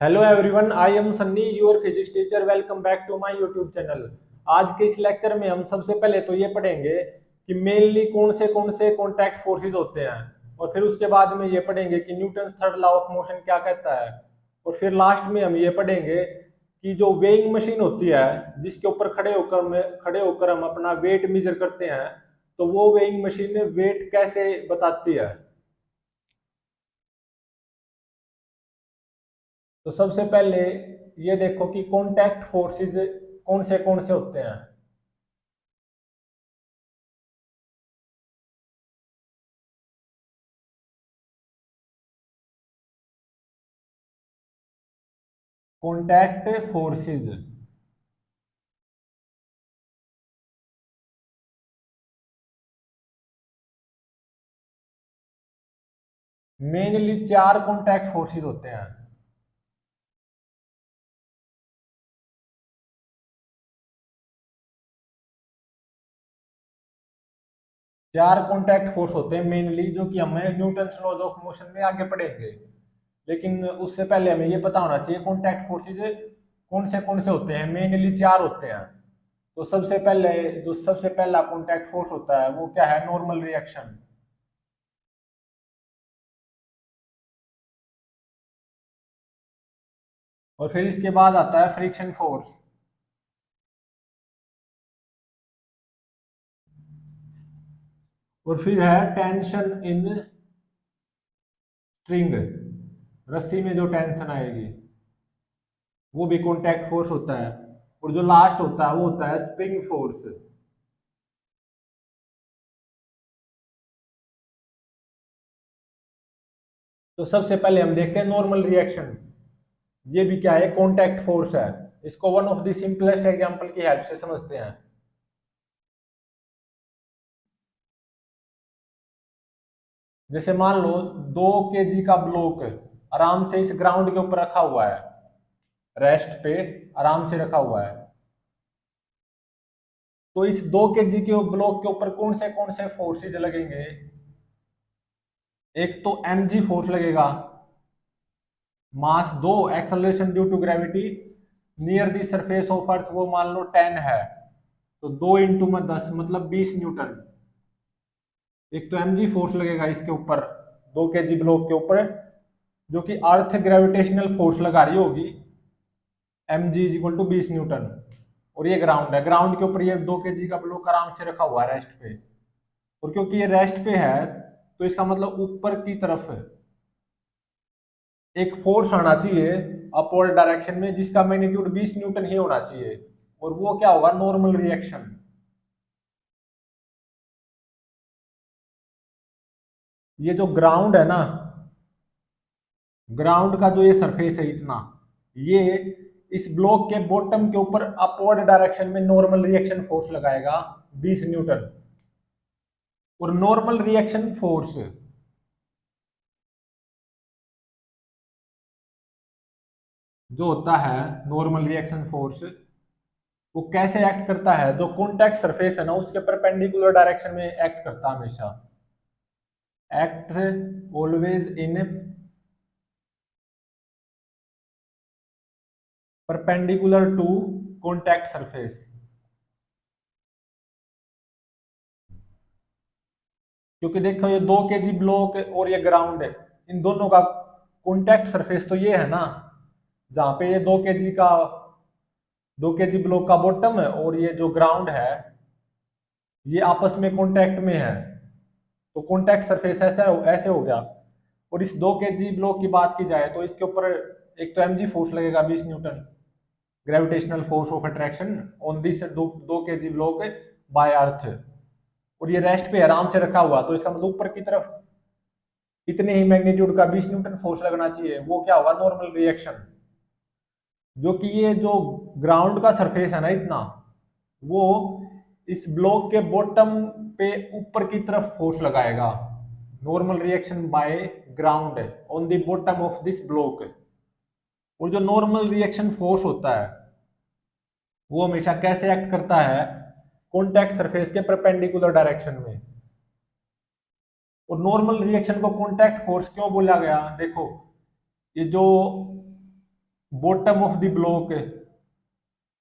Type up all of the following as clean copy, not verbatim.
Hello everyone, I am Sunny, your physics teacher. Welcome back to my YouTube channel. आज के इस lecture में हम सबसे पहले तो ये पढ़ेंगे कि मेनली कौन से कॉन्टैक्ट फोर्सेस होते हैं, और फिर उसके बाद में ये पढ़ेंगे कि Newton third law of motion क्या कहता है। और फिर लास्ट में हम ये पढ़ेंगे कि जो वेइंग मशीन होती है, जिसके ऊपर खड़े होकर हम अपना वेट मेजर करते हैं, तो वो वेइंग मशीन वेट कैसे बताती है। तो सबसे पहले ये देखो कि कॉन्टैक्ट फोर्सेस कौन से होते हैं। कॉन्टैक्ट फोर्सेस मेनली चार कॉन्टैक्ट फोर्सेस होते हैं। चार कॉन्टैक्ट फोर्स होते हैं मेनली, जो कि हमें न्यूटन लॉज ऑफ मोशन में आगे पढ़ेंगे। लेकिन उससे पहले हमें ये पता होना चाहिए कॉन्टैक्ट फोर्सेस कौन से होते हैं। मेनली चार होते हैं। तो सबसे पहला कॉन्टैक्ट फोर्स होता है वो क्या है? Normal reaction. और फिर इसके बाद आता है फ्रिक्शन फोर्स। और फिर है टेंशन इन स्ट्रिंग, रस्सी में जो टेंशन आएगी वो भी कॉन्टैक्ट फोर्स होता है। और जो लास्ट होता है वो होता है स्प्रिंग फोर्स। तो सबसे पहले हम देखते हैं नॉर्मल रिएक्शन। ये भी क्या है? कॉन्टैक्ट फोर्स है। इसको one of the simplest example की हेल्प से समझते हैं। जैसे मान लो 2 केजी का ब्लॉक आराम से इस ग्राउंड के ऊपर रखा हुआ है, रेस्ट पे आराम से रखा हुआ है। तो इस 2 केजी के ब्लॉक के ऊपर कौन से फोर्सेज लगेंगे? एक तो mg फोर्स लगेगा, mass 2, acceleration due to gravity near the surface of earth वो मान लो 10 है। तो 2 × 10 मतलब 20 न्यूटन। एक तो mg फोर्स लगेगा इसके ऊपर, 2 केजी ब्लॉक के ऊपर, जो कि अर्थ ग्रेविटेशनल फोर्स लगा रही होगी। mg = 20 newton. और ये ग्राउंड है, ग्राउंड के ऊपर ये 2 केजी का ब्लॉक आराम से रखा हुआ है रेस्ट पे। और क्योंकि ये रेस्ट पे है, तो इसका मतलब ऊपर की तरफ एक फोर्स आना चाहिए अपवर्ड डायरेक्शन में, जिसका मैग्नीट्यूड 20 न्यूटन ही होना चाहिए। और वो क्या होगा? Normal reaction. ये जो ग्राउंड है ना, ग्राउंड का जो ये सरफेस है इतना, ये इस ब्लॉक के बॉटम के ऊपर अपवर्ड डायरेक्शन में नॉर्मल रिएक्शन फोर्स लगाएगा 20 न्यूटन। और नॉर्मल रिएक्शन फोर्स जो होता है, नॉर्मल रिएक्शन फोर्स वो कैसे एक्ट करता है? जो कॉन्टैक्ट सरफेस है ना, उसके परपेंडिकुलर डायरेक्शन में एक्ट करता है हमेशा। Act always in perpendicular to contact surface. क्योंकि देखो ये 2 केजी ब्लॉक और ये ग्राउंड है, इन दोनों का कॉन्टैक्ट सरफेस तो ये है ना, जहां पे ये 2 केजी ब्लॉक का बॉटम है और ये जो ग्राउंड है ये आपस में कॉन्टैक्ट में है। तो कॉन्टैक्ट सरफेस ऐसा ऐसे हो गया। और इस 2 केजी ब्लॉक की बात की जाए तो इसके ऊपर एक तो mg फोर्स लगेगा 20 newton, gravitational force of attraction on this 2 kg block by earth. और ये रेस्ट पे आराम से रखा हुआ, तो इसका मतलब ऊपर की तरफ इतने ही मैग्नीट्यूड का 20 न्यूटन फोर्स लगना चाहिए। वो क्या होगा? Normal reaction. जो कि ये जो ग्राउंड का सरफेस है ना इतना, वो इस ब्लॉक के बॉटम पे ऊपर की तरफ फोर्स लगाएगा। Normal reaction by ground on the bottom of this block. और जो नॉर्मल रिएक्शन फोर्स होता है वो हमेशा कैसे एक्ट करता है? कॉन्टैक्ट सरफेस के परपेंडिकुलर डायरेक्शन में। और नॉर्मल रिएक्शन को कॉन्टैक्ट फोर्स क्यों बोला गया? देखो, ये जो बॉटम ऑफ द ब्लॉक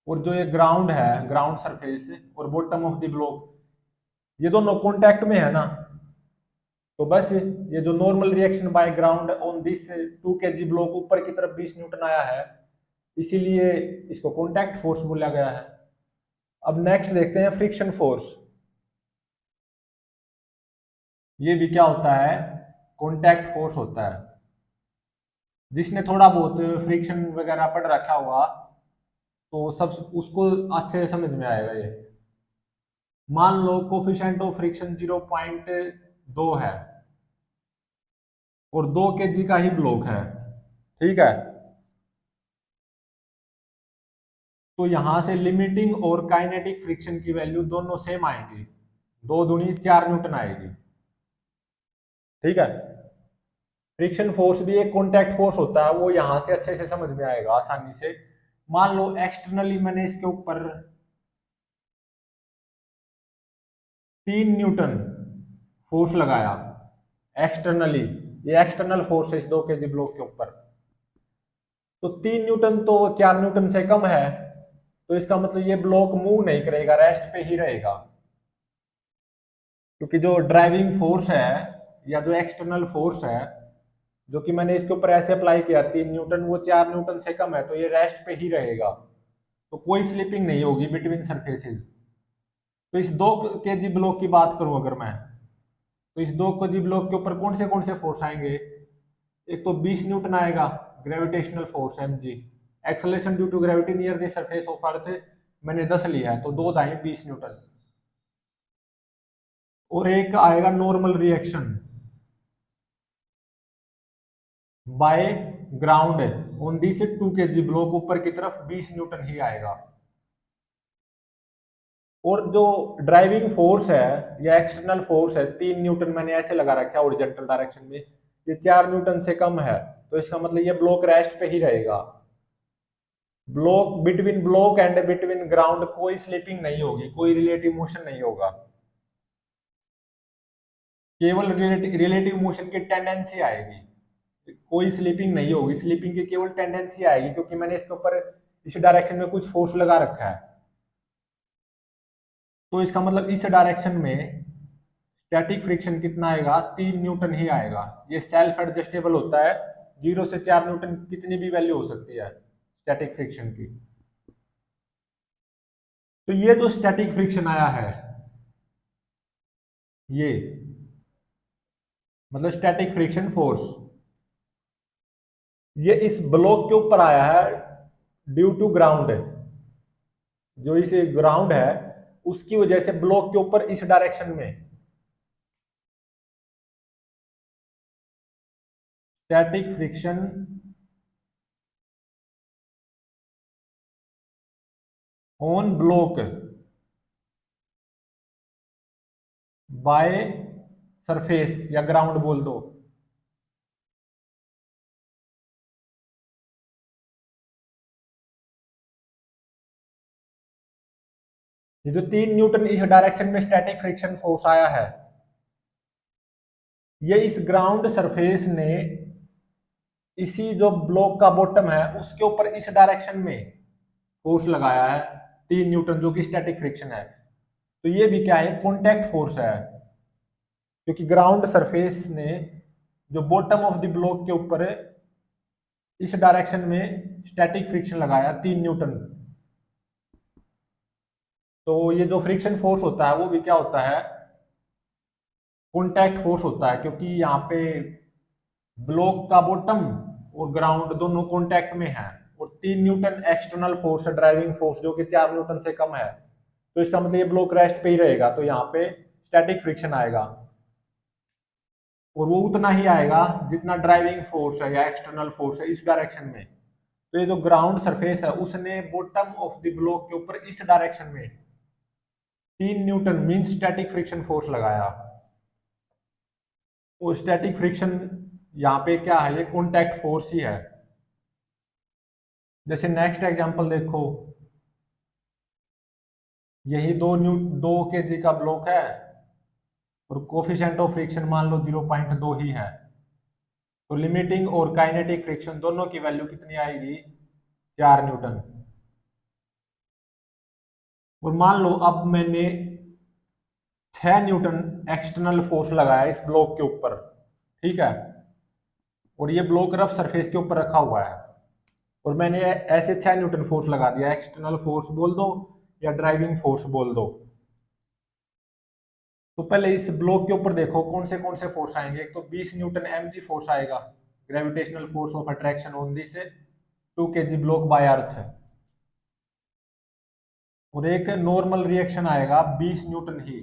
और जो ये ग्राउंड है, ग्राउंड सरफेस और बॉटम ऑफ द ब्लॉक, ये दोनों कॉन्टैक्ट में है ना, तो बस ये जो normal reaction by ground on this 2 kg block ऊपर की तरफ 20 न्यूटन आया है, इसीलिए इसको कॉन्टैक्ट फोर्स बोला गया है। अब नेक्स्ट देखते हैं फ्रिक्शन फोर्स। ये भी क्या होता है, कॉन्टैक्ट फोर्स होता है। जिसने थोड़ा बहुत फ्रिक्शन वगैरह पढ़ रखा हुआ तो सब उसको अच्छे से समझ में आएगा ये। मान लो कोफिशिएंट ऑफ फ्रिक्शन 0.2 है और 2 kg का ही ब्लॉक है, ठीक है। तो यहां से लिमिटिंग और काइनेटिक फ्रिक्शन की वैल्यू दोनों सेम आएंगी, 2 दूनी 4 न्यूटन आएगी, ठीक है। फ्रिक्शन फोर्स भी एक कॉन्टैक्ट फोर्स होता है, वो यहां से अच्छे से समझ में आएगा आसानी से। मान लो एक्सटर्नली मैंने इसके ऊपर 3 न्यूटन फोर्स लगाया एक्सटर्नली, ये एक्सटर्नल फोर्स है इस 2 kg ब्लॉक के ऊपर। तो 3 न्यूटन तो 4 न्यूटन से कम है, तो इसका मतलब ये ब्लॉक मूव नहीं करेगा, रेस्ट पे ही रहेगा। क्योंकि जो ड्राइविंग फोर्स है या जो एक्सटर्नल फोर्स है जो कि मैंने इसके ऊपर ऐसे अप्लाई किया 3 न्यूटन, वो 4 न्यूटन से कम है, तो ये रेस्ट पे ही रहेगा, तो कोई स्लिपिंग नहीं होगी बिटवीन सरफेसेस। तो इस 2 kg ब्लॉक की बात करूं अगर मैं, तो इस 2 kg ब्लॉक के ऊपर कौन से फोर्स आएंगे। एक तो 20 न्यूटन आएगा gravitational force mg, acceleration due to gravity near the surface of earth मैंने 10 लिया है, तो 2 दाएं 20 न्यूटन। और एक आएगा normal reaction by ground on this 2 kg block, ऊपर की तरफ 20 न्यूटन ही आएगा। और जो ड्राइविंग फोर्स है या एक्सटर्नल फोर्स है 3 न्यूटन मैंने ऐसे लगा रखा है हॉरिजॉन्टल डायरेक्शन में, ये 4 न्यूटन से कम है, तो इसका मतलब ये ब्लॉक रेस्ट पे ही रहेगा। Block between block and between ground कोई स्लिपिंग नहीं होगी, कोई रिलेटिव मोशन नहीं होगा, केवल रिलेटिव मोशन की टेंडेंसी आएगी, कोई स्लिपिंग नहीं होगी। स्लिपिंग की केवल टेंडेंसी आएगी क्योंकि मैंने इसके ऊपर इस डायरेक्शन में कुछ फोर्स लगा रखा है। तो इसका मतलब इस डायरेक्शन में स्टैटिक फ्रिक्शन कितना आएगा, 3 न्यूटन ही आएगा। ये सेल्फ एडजस्टेबल होता है, 0 से 4 न्यूटन कितनी भी वैल्यू हो सकती है स्टैटिक फ्रिक्शन की। तो ये जो स्टैटिक फ्रिक्शन आया है, ये मतलब स्टैटिक फ्रिक्शन फोर्स, ये इस ब्लॉक के ऊपर आया है ड्यू टू ग्राउंड। जो इस ग्राउंड है उसकी वजह से ब्लॉक के ऊपर इस डायरेक्शन में static friction on block by surface या ग्राउंड बोल दो, ये जो 3 न्यूटन इस डायरेक्शन में स्टैटिक फ्रिक्शन फोर्स आया है, ये इस ग्राउंड सरफेस ने इसी जो ब्लॉक का बॉटम है उसके ऊपर इस डायरेक्शन में फोर्स लगाया है 3 न्यूटन, जो कि स्टैटिक फ्रिक्शन है। तो ये भी क्या है, कॉन्टैक्ट फोर्स है, क्योंकि ग्राउंड सरफेस ने जो बॉटम ऑफ द ब्लॉक के ऊपर इस डायरेक्शन में स्टैटिक फ्रिक्शन लगाया 3 न्यूटन। तो ये जो फ्रिक्शन फोर्स होता है वो भी क्या होता है, कॉन्टैक्ट फोर्स होता है, क्योंकि यहाँ पे ब्लॉक का बॉटम और ग्राउंड दोनों कॉन्टैक्ट में है, और 3 न्यूटन एक्सटर्नल फोर्स है, ड्राइविंग फोर्स, जो कि 4 न्यूटन से कम है, तो इसका मतलब ये ब्लॉक रेस्ट पे ही रहेगा, तो यहाँ पे स्टैटिक फ्रिक्शन आएगा, और वो उतना ही आएगा जितना ड्राइविंग फोर्स है या एक्सटर्नल फोर्स है इस डायरेक्शन में। तो ये जो ग्राउंड सरफेस है उसने बॉटम ऑफ द ब्लॉक के ऊपर इस डायरेक्शन में 3 Newton mean static friction force लगाया। वो स्टैटिक फ्रिक्शन यहाँ पे क्या है, ये कॉन्टैक्ट फोर्स ही है। जैसे नेक्स्ट एग्जांपल देखो, यही 2 kg का ब्लॉक है और कोफिशिएंट ऑफ फ्रिक्शन मान लो 0.2 ही है, तो लिमिटिंग और काइनेटिक फ्रिक्शन दोनों की वैल्यू कितनी आएगी, 4 न्यूटन। और मान लो अब मैंने 6 न्यूटन एक्सटर्नल फोर्स लगाया इस ब्लॉक के ऊपर, ठीक है, और ये ब्लॉक रफ सरफेस के ऊपर रखा हुआ है, और मैंने ऐसे 6 न्यूटन फोर्स लगा दिया, एक्सटर्नल फोर्स बोल दो या ड्राइविंग फोर्स बोल दो। तो पहले इस ब्लॉक के ऊपर देखो कौन से फोर्स आएंगे। एक तो 20 न्यूटन mg फोर्स आएगा, gravitational force of attraction on this 2 kg block by earth. और एक नॉर्मल रिएक्शन आएगा 20 न्यूटन ही,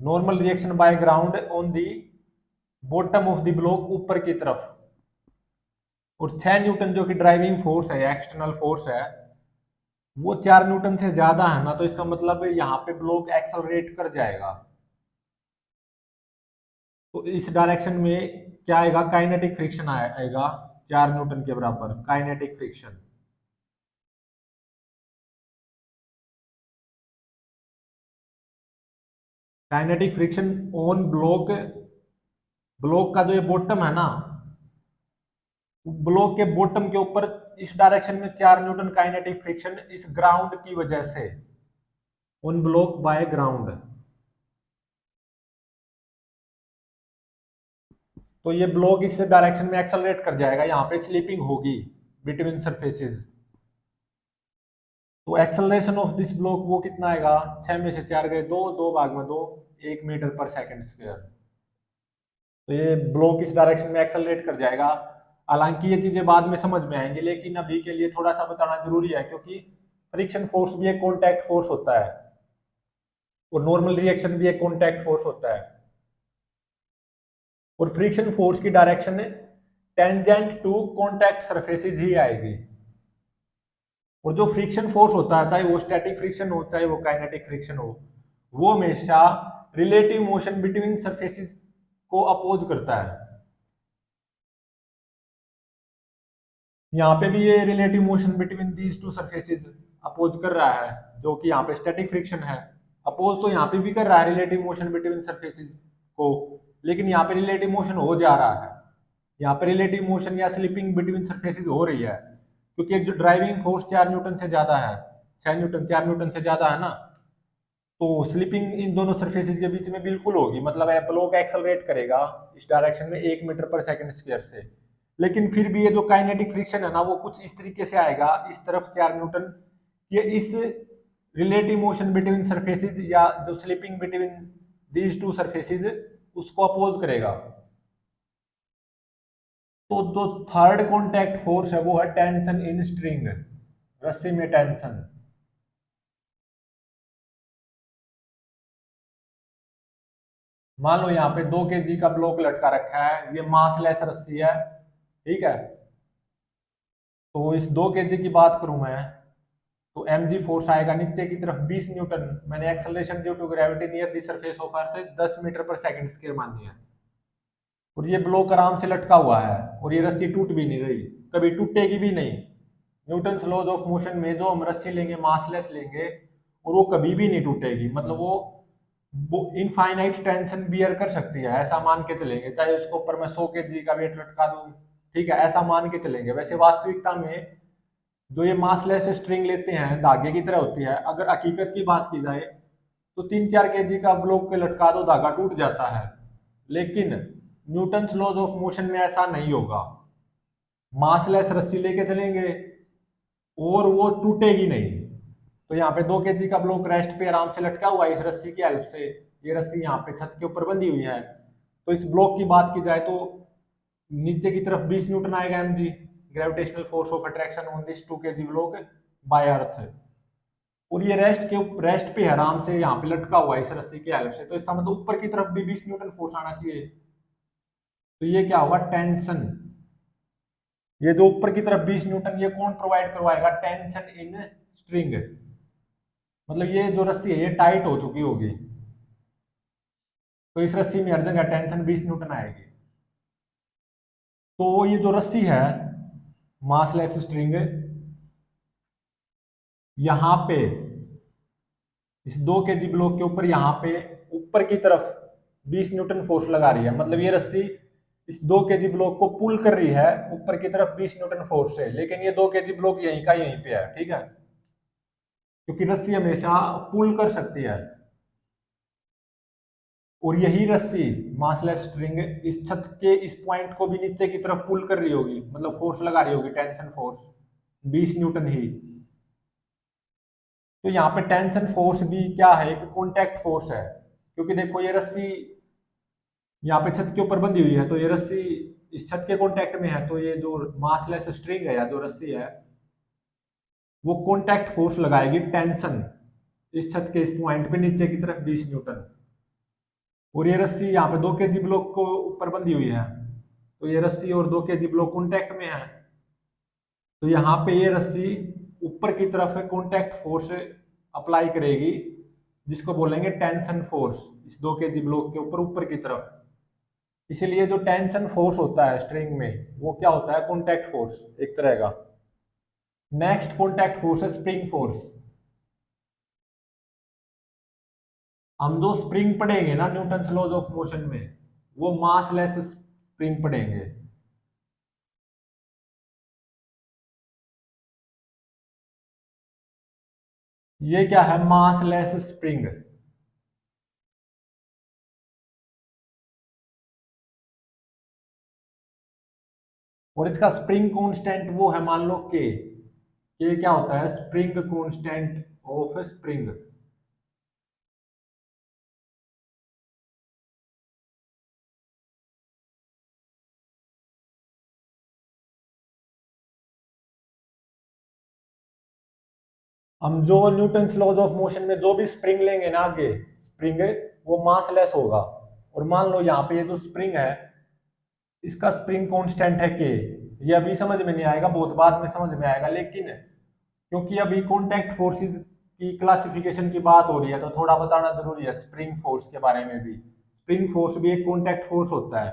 normal reaction by ground on the bottom of the block, ऊपर की तरफ। और 6 न्यूटन जो कि ड्राइविंग फोर्स है, एक्सटर्नल फोर्स है, वो 4 न्यूटन से ज्यादा है ना, तो इसका मतलब यहाँ पे ब्लॉक एक्सेलरेट कर जाएगा। तो इस डायरेक्शन में क्या आएगा, काइनेटिक फ्रिक्शन आएगा 4 न्यूटन के बराबर, kinetic friction. Kinetic friction on block, block का जो ये बॉटम है ना, ब्लॉक के बॉटम के ऊपर इस डायरेक्शन में 4 न्यूटन काइनेटिक फ्रिक्शन इस ग्राउंड की वजह से, ऑन ब्लॉक बाय ग्राउंड। तो ये ब्लॉक इस डायरेक्शन में एक्सेलरेट कर जाएगा, यहाँ पे स्लिपिंग होगी बिटवीन सरफेसेस। तो एक्सेलरेशन ऑफ दिस ब्लॉक वो कितना आएगा, 6 में से 4 गए 2, 2 भाग में 2, 1 मीटर पर सेकंड स्क्वायर। तो ये ब्लॉक इस डायरेक्शन में एक्सेलरेट कर जाएगा। हालांकि ये चीजें बाद में समझ में आएंगी, लेकिन अभी के लिए थोड़ा सा बताना जरूरी है, क्योंकि फ्रिक्शन फोर्स भी एक कॉन्टैक्ट फोर्स होता है और नॉर्मल रिएक्शन भी एक कॉन्टैक्ट फोर्स होता है। और फ्रिक्शन फोर्स की direction tangent to contact surfaces ही आएगी। और जो फ्रिक्शन फोर्स होता है, चाहे वो स्टैटिक फ्रिक्शन हो चाहे वो काइनेटिक फ्रिक्शन हो, वो हमेशा रिलेटिव मोशन बिटवीन सरफेसेस को अपोज करता है। यहाँ पे भी ये relative motion between these two surfaces oppose कर रहा है, जो कि यहाँ पे स्टैटिक फ्रिक्शन है। अपोज तो यहाँ पे भी कर रहा है रिलेटिव मोशन बिटवीन सरफेसेस को, लेकिन यहाँ पे रिलेटिव मोशन हो जा रहा है, यहाँ पे रिलेटिव मोशन या स्लिपिंग बिटवीन सरफेसेस हो रही है, क्योंकि जो ड्राइविंग फोर्स 4 न्यूटन से ज्यादा है, 6 न्यूटन 4 न्यूटन से ज्यादा है ना, तो स्लिपिंग इन दोनों सरफेसेस के बीच में बिल्कुल होगी। मतलब ब्लॉक एक्सेलरेट करेगा इस डायरेक्शन में 1 मीटर पर सेकंड स्क्वायर से। लेकिन फिर भी ये जो काइनेटिक फ्रिक्शन है ना, वो कुछ इस तरीके से आएगा इस तरफ 4 न्यूटन, ये इस रिलेटिव मोशन बिटवीन सरफेसेस या जो slipping between these two surfaces उसको अपोज करेगा। तो जो थर्ड कॉन्टैक्ट फोर्स है वो है टेंशन इन स्ट्रिंग, रस्सी में टेंशन। मान लो यहाँ पे 2 kg का ब्लॉक लटका रखा है, ये मासलेस रस्सी है, ठीक है। तो इस 2 kg की बात करूं मैं, तो mg फोर्स आएगा नीचे की तरफ 20 न्यूटन। मैंने acceleration due to gravity near the surface of earth 10 metre पर सेकंड स्क्वायर मानी है। और ये ब्लॉक आराम से लटका हुआ है, और ये रस्सी टूट भी नहीं रही, कभी टूटेगी भी नहीं। न्यूटन्स लॉज ऑफ मोशन में जो हम रस्सी लेंगे, मासलेस लेंगे, और वो कभी भी नहीं टूटेगी। मतलब वो इनफाइनाइट टेंशन बियर कर सकती है, ऐसा मान के चलेंगे। चाहे उसके ऊपर मैं 100 kg का वेट लटका दूं, ठीक है, ऐसा मान के चलेंगे। वैसे वास्तविकता में जो ये मासलेस स्ट्रिंग लेते हैं धागे की तरह होती है। अगर हकीकत की बात की जाए तो 3-4 kg का ब्लॉक पे लटका दो, धागा टूट जाता है। लेकिन न्यूटन्स लॉज ऑफ मोशन में ऐसा नहीं होगा। मासलेस रस्सी लेके चलेंगे और वो टूटेगी नहीं। तो यहाँ पे 2 kg का ब्लॉक रेस्ट पे आराम से लटका हुआ है इस रस्सी की हेल्प से। ये रस्सी यहाँ पे छत के ऊपर बंधी हुई है। तो इस ब्लॉक की बात की जाए तो नीचे की तरफ 20 न्यूटन आएगा mg, gravitational force of attraction on this 2 kg block by earth. और ये रेस्ट पे आराम से यहाँ पे लटका हुआ है इस रस्सी की हेल्प से। तो इसका मतलब ऊपर की तरफ भी 20 न्यूटन फोर्स आना चाहिए। तो ये क्या होगा, टेंशन। ये जो ऊपर की तरफ 20 न्यूटन, ये कौन प्रोवाइड करवाएगा, टेंशन इन स्ट्रिंग। मतलब ये जो रस्सी है ये टाइट हो चुकी होगी, तो इस रस्सी में हर जगह टेंशन 20 न्यूटन आएगी। तो ये जो रस्सी है मासलेस स्ट्रिंग, यहाँ पे इस 2 kg ब्लॉक के ऊपर यहाँ पे ऊपर की तरफ 20 न्यूटन फोर्स लगा रही है। मतलब ये रस्सी इस 2 kg ब्लॉक को पुल कर रही है ऊपर की तरफ 20 न्यूटन फोर्स से, लेकिन ये 2 kg ब्लॉक यहीं का यहीं पे है, ठीक है, क्योंकि रस्सी हमेशा पुल कर सकती है। और यही रस्सी मासलेस स्ट्रिंग इस छत के इस पॉइंट को भी नीचे की तरफ पुल कर रही होगी, मतलब फोर्स लगा रही होगी, टेंशन फोर्स 20 न्यूटन ही। तो यहाँ पे टेंशन फोर्स भी क्या है, एक कॉन्टैक्ट फोर्स है, क्योंकि देखो ये रस्सी यहाँ पे छत के ऊपर बंधी हुई है, तो ये रस्सी इस छत के कॉन्टैक्ट में है, तो ये जो मासलेस स्ट्रिंग है या जो रस्सी है वो कॉन्टैक्ट फोर्स लगाएगी टेंशन इस छत के इस पॉइंट पे नीचे की तरफ 20 न्यूटन। और ये रस्सी यहाँ पे 2 kg ब्लॉक को ऊपर बंधी हुई है, तो ये रस्सी और 2 kg ब्लॉक कॉन्टैक्ट में है, तो यहाँ पे ये रस्सी ऊपर की तरफ कॉन्टैक्ट फोर्स अप्लाई करेगी, जिसको बोलेंगे टेंशन फोर्स, इस 2 kg ब्लॉक के ऊपर ऊपर की तरफ। इसीलिए जो टेंशन फोर्स होता है स्ट्रिंग में वो क्या होता है, कॉन्टैक्ट फोर्स एक तरह का। नेक्स्ट कॉन्टैक्ट फोर्स है स्प्रिंग फोर्स। हम जो स्प्रिंग पढ़ेंगे ना न्यूटन लॉज ऑफ मोशन में, वो मासलेस स्प्रिंग पढ़ेंगे। ये क्या है, मासलेस स्प्रिंग। और इसका स्प्रिंग कांस्टेंट वो है, मान लो के क्या होता है, स्प्रिंग कांस्टेंट ऑफ स्प्रिंग। हम जो न्यूटन लॉज ऑफ मोशन में जो भी स्प्रिंग लेंगे ना आगे, स्प्रिंग वो मासलेस होगा। और मान लो यहाँ पे ये जो स्प्रिंग है इसका स्प्रिंग कांस्टेंट है के। ये अभी समझ में नहीं आएगा, बहुत बाद में समझ में आएगा, लेकिन क्योंकि अभी कॉन्टैक्ट फोर्सेस की क्लासिफिकेशन की बात हो रही है तो थोड़ा बताना जरूरी है स्प्रिंग फोर्स के बारे में भी। स्प्रिंग फोर्स भी एक कॉन्टैक्ट फोर्स होता है।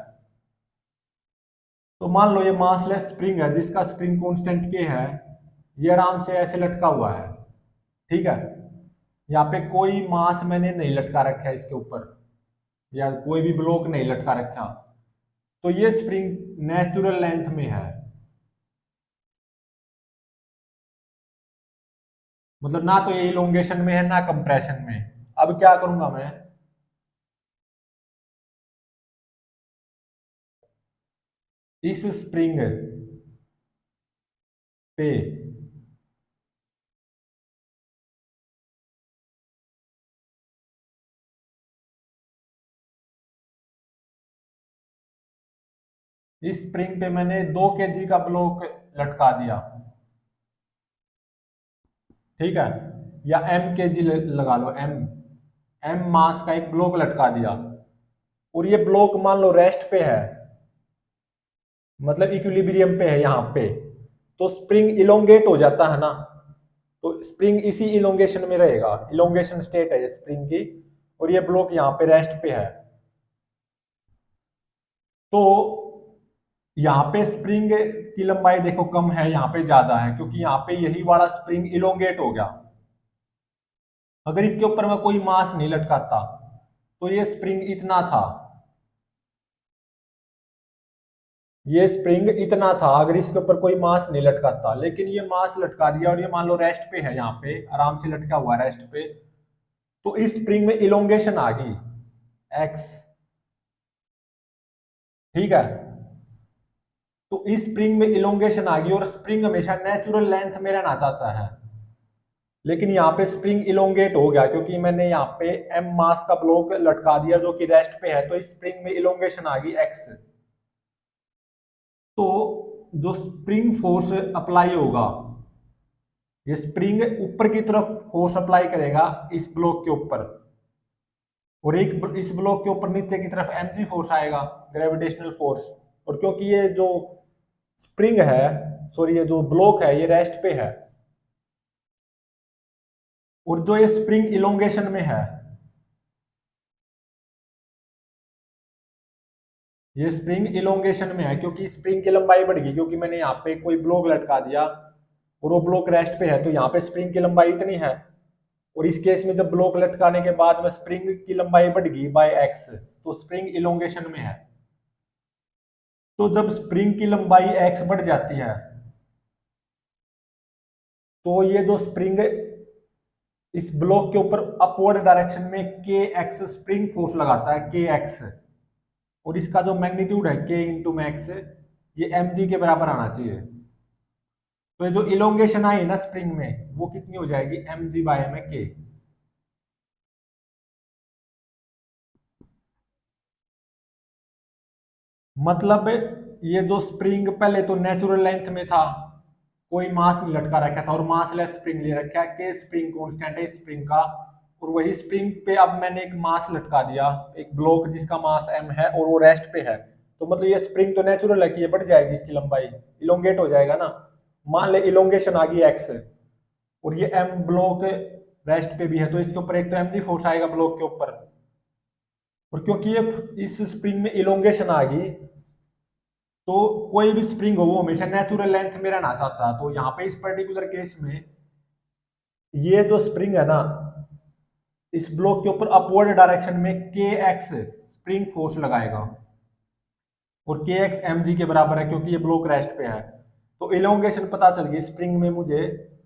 तो मान लो ये मासलेस स्प्रिंग है जिसका स्प्रिंग कांस्टेंट के है, ये आराम से ऐसे लटका हुआ है, ठीक है। यहाँ पे कोई मास मैंने नहीं लटका रखा है इसके ऊपर, या कोई भी ब्लॉक नहीं लटका रखा, तो ये स्प्रिंग नेचुरल लेंथ में है, मतलब ना तो ये इलोंगेशन में है ना कंप्रेशन में। अब क्या करूंगा मैं, इस स्प्रिंग पे इस स्प्रिंग पे मैंने 2 kg का ब्लॉक लटका दिया, ठीक है, या m kg लगा लो, एम एम मास का एक ब्लॉक लटका दिया। और ये ब्लॉक मान लो रेस्ट पे है, मतलब इक्विलिब्रियम पे है यहाँ पे, तो स्प्रिंग इलोंगेट हो जाता है ना, तो स्प्रिंग इसी इलोंगेशन में रहेगा, इलोंगेशन स्टेट है ये स्प्रिंग की। और ये ब्लॉक यहाँ पे रेस्ट पे है, तो यहाँ पे स्प्रिंग की लंबाई देखो कम है, यहाँ पे ज्यादा है, क्योंकि यहाँ पे यही वाला स्प्रिंग इलोंगेट हो गया। अगर इसके ऊपर मैं कोई मास नहीं लटकाता तो ये स्प्रिंग इतना था, ये स्प्रिंग इतना था अगर इसके ऊपर कोई मास नहीं लटकाता, लेकिन ये मास लटका दिया और ये मान लो रेस्ट पे है, यहाँ पे आराम से लटका हुआ रेस्ट पे, तो इस स्प्रिंग में इलोंगेशन आ गई एक्स, ठीक है। तो इस स्प्रिंग में इलोंगेशन आ गई और स्प्रिंग हमेशा नेचुरल लेंथ में रहना चाहता है, लेकिन यहाँ पे स्प्रिंग इलोंगेट हो गया क्योंकि मैंने यहाँ पे एम मास का ब्लॉक लटका दिया जो कि रेस्ट पे है, तो इस स्प्रिंग में इलोंगेशन आ गई एक्स। तो जो स्प्रिंग फोर्स अप्लाई होगा, ये स्प्रिंग ऊपर की तरफ फोर्स अप्लाई करेगा इस ब्लॉक के ऊपर, और एक इस ब्लॉक के ऊपर नीचे की तरफ mg फोर्स आएगा, ग्रेविटेशनल फोर्स। और क्योंकि ये जो स्प्रिंग है, सॉरी ये जो ब्लॉक है ये रेस्ट पे है, और जो ये स्प्रिंग इलोंगेशन में है, ये स्प्रिंग इलोंगेशन में है क्योंकि स्प्रिंग की लंबाई बढ़ गई, क्योंकि मैंने यहाँ पे कोई ब्लॉक लटका दिया और वो ब्लॉक रेस्ट पे है, तो यहाँ पे स्प्रिंग की लंबाई इतनी है। और इस केस में जब ब्लॉक लटकाने के बाद में स्प्रिंग की लंबाई बढ़ गई बाय एक्स, तो स्प्रिंग इलोंगेशन में है। तो जब स्प्रिंग की लंबाई x बढ़ जाती है तो ये जो स्प्रिंग इस ब्लॉक के ऊपर अपवर्ड डायरेक्शन में के एक्स स्प्रिंग फोर्स लगाता है, के एक्स, और इसका जो मैग्नीट्यूड है के इंटू मैक्स, ये एम जी के बराबर आना चाहिए। तो ये जो इलोंगेशन आई ना स्प्रिंग में वो कितनी हो जाएगी, एम जी बाय में के। मतलब ये जो स्प्रिंग पहले तो नेचुरल लेंथ में था, कोई मास नहीं लटका रखा था, और मास लेस स्प्रिंग ले रखा है, के स्प्रिंग कांस्टेंट है स्प्रिंग का, और वही स्प्रिंग पे अब मैंने एक मास लटका दिया, एक ब्लॉक जिसका मास एम है और वो रेस्ट पे है। तो मतलब ये स्प्रिंग तो नेचुरल है कि ये बढ़ जाएगी, इसकी लंबाई इलोंगेट हो जाएगा ना। मान ले इलोंगेशन आ गई एक्स, और ये एम ब्लॉक रेस्ट पे भी है, तो इसके ऊपर एक तो एम जी फोर्स आएगा ब्लॉक के ऊपर, और क्योंकि ये इस स्प्रिंग में इलोंगेशन आ गई, तो कोई भी स्प्रिंग हो वो हमेशा नेचुरल लेंथ में रहना चाहता है। तो यहाँ पे इस पर्टिकुलर केस में ये जो स्प्रिंग है ना, इस ब्लॉक के ऊपर अपवर्ड डायरेक्शन में के एक्स स्प्रिंग फोर्स लगाएगा, और के एक्स एम जी के बराबर है क्योंकि ये ब्लॉक रेस्ट पे है। तो इलोंगेशन पता चल गई स्प्रिंग में मुझे,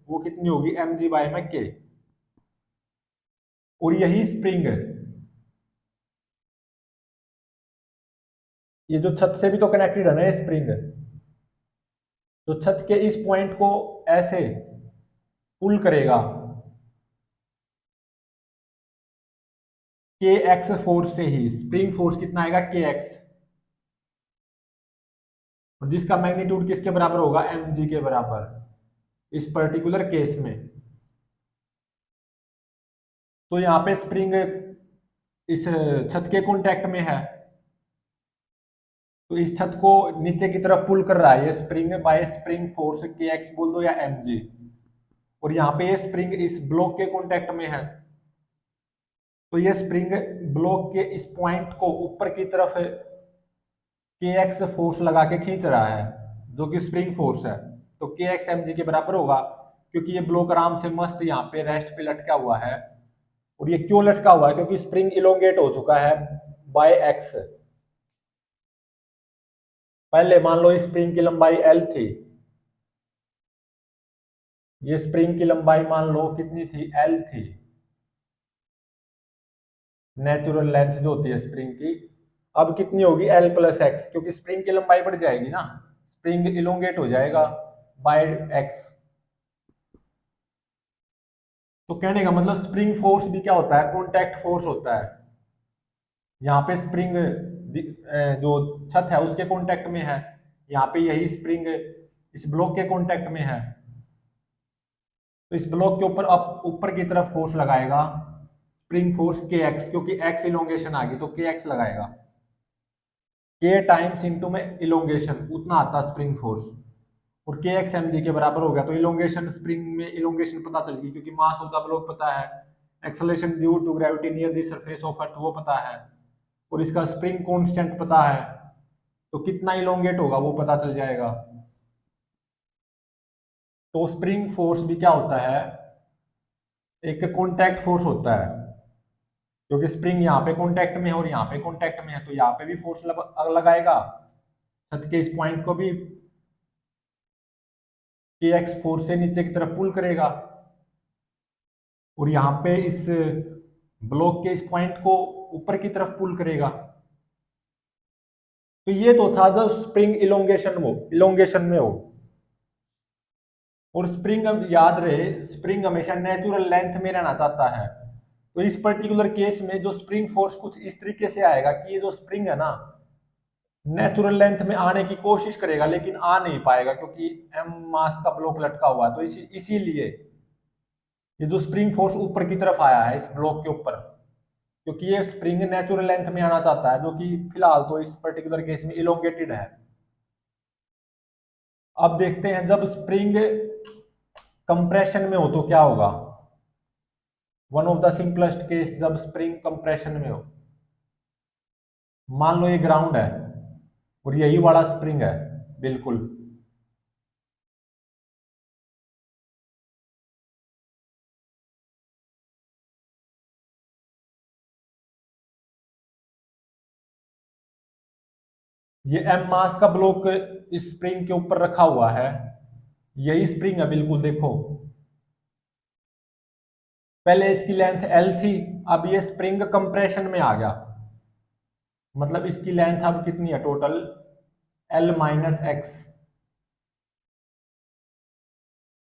वो कितनी होगी, एम जी बाय में के। और यही स्प्रिंग, ये जो छत से भी तो कनेक्टेड है ना ये स्प्रिंग, तो छत के इस पॉइंट को ऐसे पुल करेगा के एक्स फोर्स से ही, स्प्रिंग फोर्स कितना आएगा, के एक्स, और जिसका मैग्नीट्यूड किसके बराबर होगा, एम जी के बराबर इस पर्टिकुलर केस में। तो यहाँ पे स्प्रिंग इस छत के कॉन्टेक्ट में है, तो इस छत को नीचे की तरफ पुल कर रहा है ये स्प्रिंग बाय स्प्रिंग फोर्स के एक्स बोल दो या एम जी, और यहाँ पे ये स्प्रिंग इस ब्लॉक के कॉन्टेक्ट में है, तो ये स्प्रिंग ब्लॉक के इस पॉइंट को ऊपर की तरफ के एक्स फोर्स लगा के खींच रहा है, जो कि स्प्रिंग फोर्स है। तो के एक्स एम जी के बराबर होगा, क्योंकि ये ब्लॉक आराम से मस्त यहाँ पे रेस्ट पे लटका हुआ है। और ये क्यों लटका हुआ है, क्योंकि स्प्रिंग इलोंगेट हो चुका है बाय एक्स। पहले मान लो स्प्रिंग की लंबाई एल थी, ये स्प्रिंग की लंबाई मान लो कितनी थी, एल थी, नेचुरल लेंथ जो होती है स्प्रिंग की। अब कितनी होगी, एल प्लस एक्स, क्योंकि स्प्रिंग की लंबाई बढ़ जाएगी ना, स्प्रिंग इलोंगेट हो जाएगा बाय एक्स। तो कहने का मतलब स्प्रिंग फोर्स भी क्या होता है, कॉन्टैक्ट फोर्स होता है। यहाँ पे स्प्रिंग जो छत है उसके कॉन्टैक्ट में है, यहाँ पे यही स्प्रिंग इस ब्लॉक के कॉन्टैक्ट में है, तो इस ब्लॉक के ऊपर अप ऊपर की तरफ फोर्स लगाएगा स्प्रिंग फोर्स के एक्स, क्योंकि एक्स इलोंगेशन आ गई तो के एक्स लगाएगा, के टाइम्स इंटू में इलोंगेशन उतना आता स्प्रिंग फोर्स, और के एक्स एम जी के बराबर हो गया। तो इलोंगेशन स्प्रिंग में इलोंगेशन पता चल गई, क्योंकि मास ऑफ द ब्लॉक पता है, acceleration due to gravity near the surface of earth वो पता है, और इसका स्प्रिंग कांस्टेंट पता है, तो कितना इलोंगेट होगा वो पता चल जाएगा। तो स्प्रिंग फोर्स भी क्या होता है, एक कॉन्टैक्ट फोर्स होता है, क्योंकि स्प्रिंग यहाँ पे कॉन्टैक्ट में है और यहाँ पे कॉन्टैक्ट में है, तो यहाँ पे भी फोर्स लगाएगा, छत के इस पॉइंट को भी के एक्स फोर्स से नीचे की तरफ पुल करेगा, और यहाँ पे इस ब्लॉक के इस पॉइंट को ऊपर की तरफ पुल करेगा। तो ये तो था जब स्प्रिंग इलोंगेशन में हो। और स्प्रिंग, याद रहे स्प्रिंग हमेशा नेचुरल लेंथ में रहना चाहता है, तो इस पर्टिकुलर केस में जो स्प्रिंग फोर्स कुछ इस तरीके से आएगा कि ये जो स्प्रिंग है ना नेचुरल लेंथ में आने की कोशिश करेगा लेकिन आ नहीं पाएगा, क्योंकि एम मास का ब्लॉक लटका हुआ है। तो इसीलिए ये जो स्प्रिंग फोर्स ऊपर की तरफ आया है इस ब्लॉक के ऊपर, क्योंकि ये स्प्रिंग नेचुरल लेंथ में आना चाहता है, जो कि फिलहाल तो इस पर्टिकुलर केस में इलोंगेटेड है। अब देखते हैं जब स्प्रिंग कंप्रेशन में हो तो क्या होगा। One of the simplest case, जब स्प्रिंग कंप्रेशन में हो, मान लो ये ग्राउंड है और यही वाला स्प्रिंग है बिल्कुल, ये m मास का ब्लॉक इस स्प्रिंग के ऊपर रखा हुआ है, यही स्प्रिंग है बिल्कुल देखो। पहले इसकी लेंथ L थी, अब ये स्प्रिंग कंप्रेशन में आ गया, मतलब इसकी लेंथ अब कितनी है टोटल, L माइनस एक्स।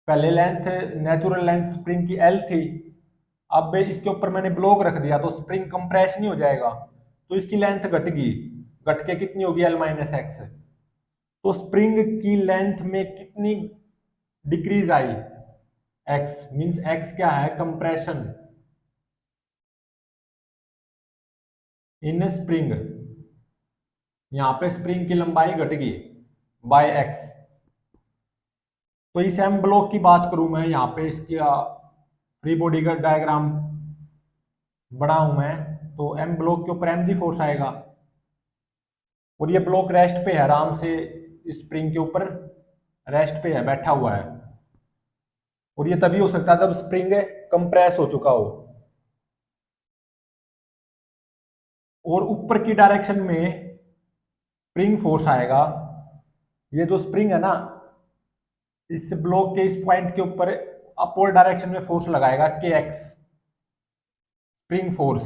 पहले लेंथ, नेचुरल लेंथ स्प्रिंग की L थी, अब इसके ऊपर मैंने ब्लॉक रख दिया तो स्प्रिंग कंप्रेस नहीं हो जाएगा, तो इसकी लेंथ घट गई, घट के कितनी होगी L माइनस एक्स। तो स्प्रिंग की लेंथ में कितनी डिक्रीज आई, एक्स, मींस एक्स क्या है, कंप्रेशन इन स्प्रिंग। यहां पे स्प्रिंग की लंबाई घट गई बाय एक्स। तो इस एम ब्लॉक की बात करूं मैं, यहाँ पे इसकी फ्री बॉडी का डायग्राम बनाऊं मैं, तो एम ब्लॉक के ऊपर एम जी फोर्स आएगा, और ये ब्लॉक रेस्ट पे है, आराम से स्प्रिंग के ऊपर रेस्ट पे है, बैठा हुआ है। और ये तभी हो सकता है जब स्प्रिंग कंप्रेस हो चुका हो। और ऊपर की डायरेक्शन में स्प्रिंग फोर्स आएगा, ये जो स्प्रिंग है ना, इस ब्लॉक के इस पॉइंट के ऊपर अपवर्ड डायरेक्शन में फोर्स लगाएगा के एक्स, स्प्रिंग फोर्स,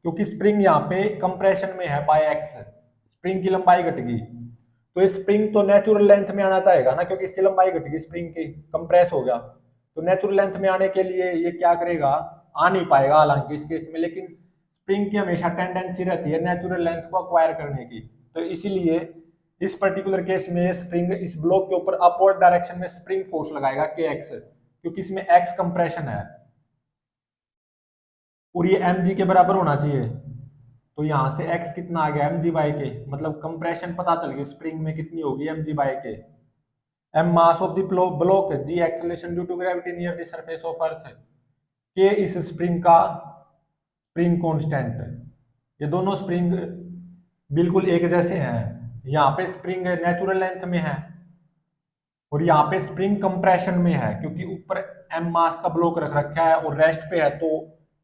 क्योंकि स्प्रिंग यहाँ पे कंप्रेशन में है बाय एक्स, स्प्रिंग की लंबाई घट गई, तो ये स्प्रिंग तो नेचुरल लेंथ में आना चाहेगा ना, क्योंकि इसकी लंबाई घट गई, स्प्रिंग की कंप्रेस हो गया, तो नेचुरल लेंथ में आने के लिए ये क्या करेगा, आ नहीं पाएगा हालांकि इस केस में, लेकिन स्प्रिंग की हमेशा टेंडेंसी रहती है नेचुरल लेंथ को अक्वायर करने की, तो इसीलिए इस पर्टिकुलर केस में स्प्रिंग इस ब्लॉक के ऊपर अपवर्ड डायरेक्शन में स्प्रिंग फोर्स लगाएगा के एक्स, क्योंकि इसमें एक्स कंप्रेशन है, और ये एम जी के बराबर होना चाहिए। तो यहां से एक्स कितना आ गया, एम जी बाई के, मतलब कंप्रेशन पता चल गई स्प्रिंग में कितनी होगी, m g by k. M mass of the block, g acceleration due to gravity near the surface of earth, k इस स्प्रिंग का स्प्रिंग कांस्टेंट। ये दोनों स्प्रिंग बिल्कुल एक जैसे हैं, यहाँ पे स्प्रिंग नेचुरल लेंथ में है, और यहाँ पे स्प्रिंग कंप्रेशन में है, क्योंकि ऊपर एम मास का ब्लॉक रख रखा है और रेस्ट पे है, तो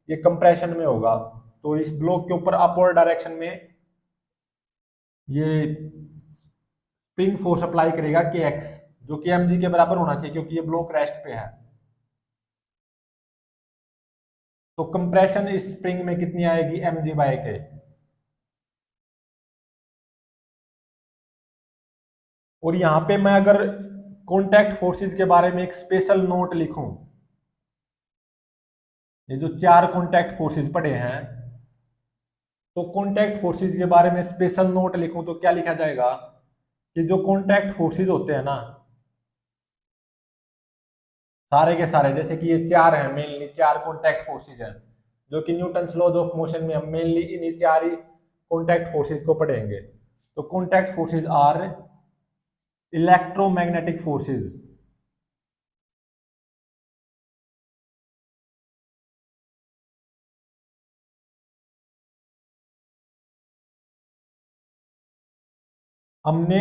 ये कंप्रेशन में होगा, तो इस ब्लॉक के ऊपर अपवर्ड डायरेक्शन में ये स्प्रिंग फोर्स अप्लाई करेगा के एक्स, जो कि एम जी के बराबर होना चाहिए, क्योंकि ये ब्लॉक रेस्ट पे है। तो कंप्रेशन इस स्प्रिंग में कितनी आएगी, एम जी बाई के। और यहां पे मैं अगर कॉन्टैक्ट फोर्सेस के बारे में एक स्पेशल नोट लिखूं, ये जो चार कॉन्टैक्ट फोर्सेस पढ़े हैं, तो कॉन्टैक्ट फोर्सेस के बारे में स्पेशल नोट लिखूं तो क्या लिखा जाएगा, कि जो कॉन्टैक्ट फोर्सेस होते हैं ना, सारे के सारे, जैसे कि ये चार हैं, मेनली चार कॉन्टैक्ट फोर्सेस हैं, जो कि न्यूटन्स लॉज ऑफ मोशन में हम मेनली इन्हीं चार ही कॉन्टैक्ट फोर्सेस को पढ़ेंगे। तो contact forces are electromagnetic forces, हमने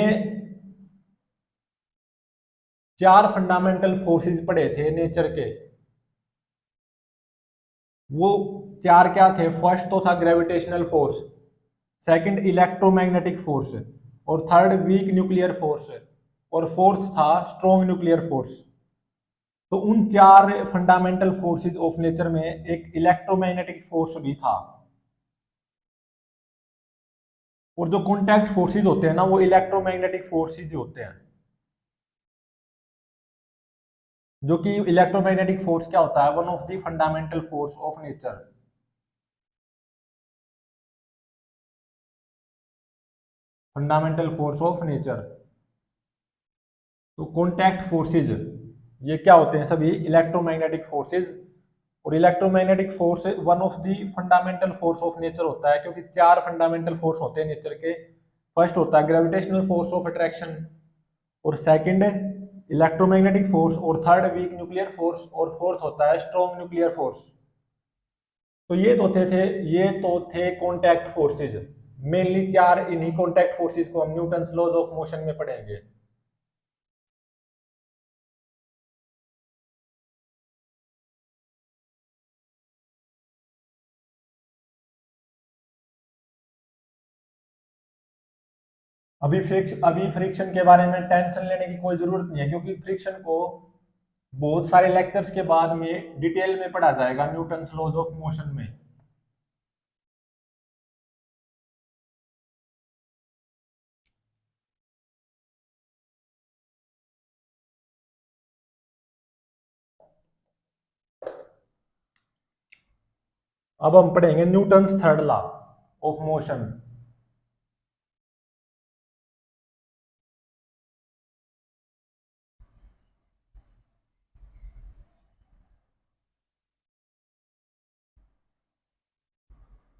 चार फंडामेंटल फोर्सेस पढ़े थे नेचर के, वो चार क्या थे, फर्स्ट तो था gravitational force, second electromagnetic force, और थर्ड वीक न्यूक्लियर फोर्स, और फोर्थ था स्ट्रॉन्ग न्यूक्लियर फोर्स। तो उन चार फंडामेंटल फोर्सेस ऑफ नेचर में एक इलेक्ट्रोमैग्नेटिक फोर्स भी था, और जो कॉन्टैक्ट फोर्सेस होते हैं ना, वो इलेक्ट्रोमैग्नेटिक फोर्सेस होते हैं। जो कि इलेक्ट्रोमैग्नेटिक फोर्स क्या होता है, one of the fundamental force of nature, fundamental force of nature. तो कॉन्टैक्ट फोर्सेज ये क्या होते हैं, सभी इलेक्ट्रोमैग्नेटिक फोर्सेज, और electromagnetic force one of the fundamental force of nature होता है, क्योंकि चार फंडामेंटल फोर्स होते हैं नेचर के। फर्स्ट होता है ग्रेविटेशनल फोर्स ऑफ अट्रैक्शन, और सेकंड इलेक्ट्रोमैग्नेटिक फोर्स, और थर्ड वीक न्यूक्लियर फोर्स, और फोर्थ होता है स्ट्रॉन्ग न्यूक्लियर फोर्स। तो ये तो थे कॉन्टैक्ट फोर्सेज, मेनली चार इन्हीं कॉन्टैक्ट फोर्सेज को हम न्यूटन्स लॉज ऑफ मोशन में पढ़ेंगे। अभी फ्रिक्शन के बारे में टेंशन लेने की कोई जरूरत नहीं है, क्योंकि फ्रिक्शन को बहुत सारे लेक्चर्स के बाद में डिटेल में पढ़ा जाएगा न्यूटन्स लॉज ऑफ मोशन में। अब हम पढ़ेंगे Newton's third law of motion.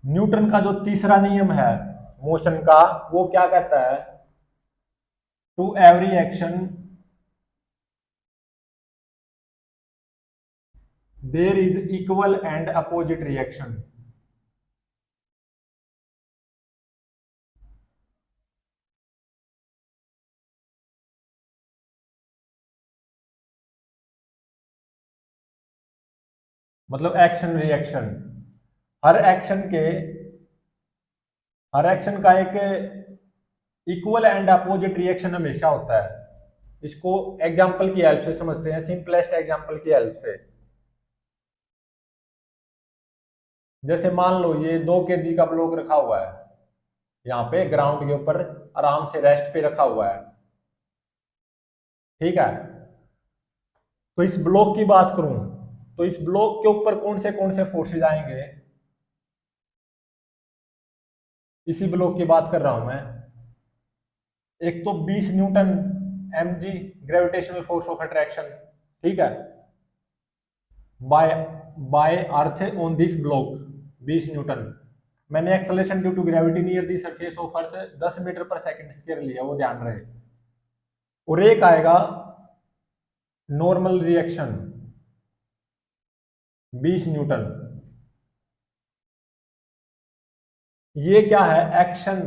Newton का जो तीसरा नियम है मोशन का, वो क्या कहता है? To every action there is equal and opposite reaction. मतलब एक्शन रिएक्शन, हर एक्शन के हर एक्शन का एक इक्वल एंड अपोजिट रिएक्शन हमेशा होता है। इसको एग्जांपल की हेल्प से समझते हैं, सिंपलेस्ट एग्जांपल की हेल्प से। जैसे मान लो ये 2 kg का ब्लॉक रखा हुआ है, यहाँ पे ग्राउंड के ऊपर आराम से रेस्ट पे रखा हुआ है, ठीक है। तो इस ब्लॉक की बात करूं तो इस ब्लॉक के ऊपर कौन से फोर्सेज आएंगे? इसी ब्लॉक की बात कर रहा हूं मैं। एक तो 20 newton mg gravitational force of attraction, ठीक है, by by earth on this block 20 newton. मैंने acceleration due to gravity near the surface of earth 10 metre पर सेकंड स्क्वायर लिया, वो ध्यान रहे। और एक आएगा नॉर्मल रिएक्शन 20 न्यूटन। ये क्या है? Action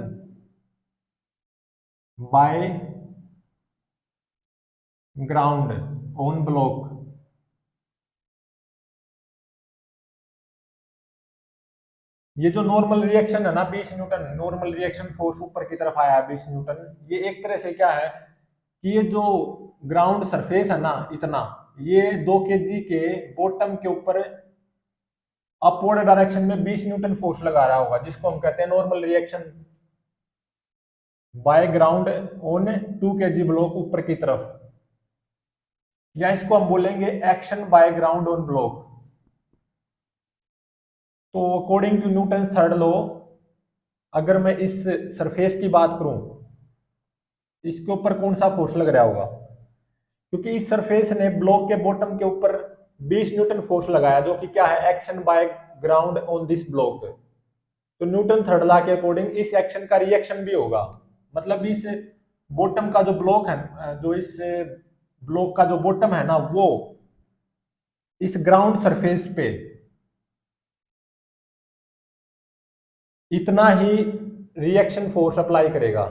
by ground on block. ये जो नॉर्मल रिएक्शन है ना 20 न्यूटन, नॉर्मल रिएक्शन फोर्स ऊपर की तरफ आया है 20 न्यूटन, ये एक तरह से क्या है कि ये जो ग्राउंड सरफेस है ना इतना, ये 2 kg के बॉटम के ऊपर अपवर्ड डायरेक्शन में 20 न्यूटन फोर्स लगा रहा होगा, जिसको हम कहते हैं normal reaction by ground on 2 kg block ऊपर की तरफ, या इसको हम बोलेंगे action by ground on block. तो according to Newton third law, अगर मैं इस सरफेस की बात करूं, इसके ऊपर कौन सा फोर्स लग रहा होगा? क्योंकि इस सरफेस ने ब्लॉक के बॉटम के ऊपर 20 न्यूटन फोर्स लगाया, जो कि क्या है? Action by ground on this block. तो न्यूटन थर्ड लॉ के अकॉर्डिंग इस एक्शन का रिएक्शन भी होगा। मतलब इस बॉटम का जो ब्लॉक है, जो इस ब्लॉक का जो बॉटम है ना, वो इस ग्राउंड सरफेस पे इतना ही रिएक्शन फोर्स अप्लाई करेगा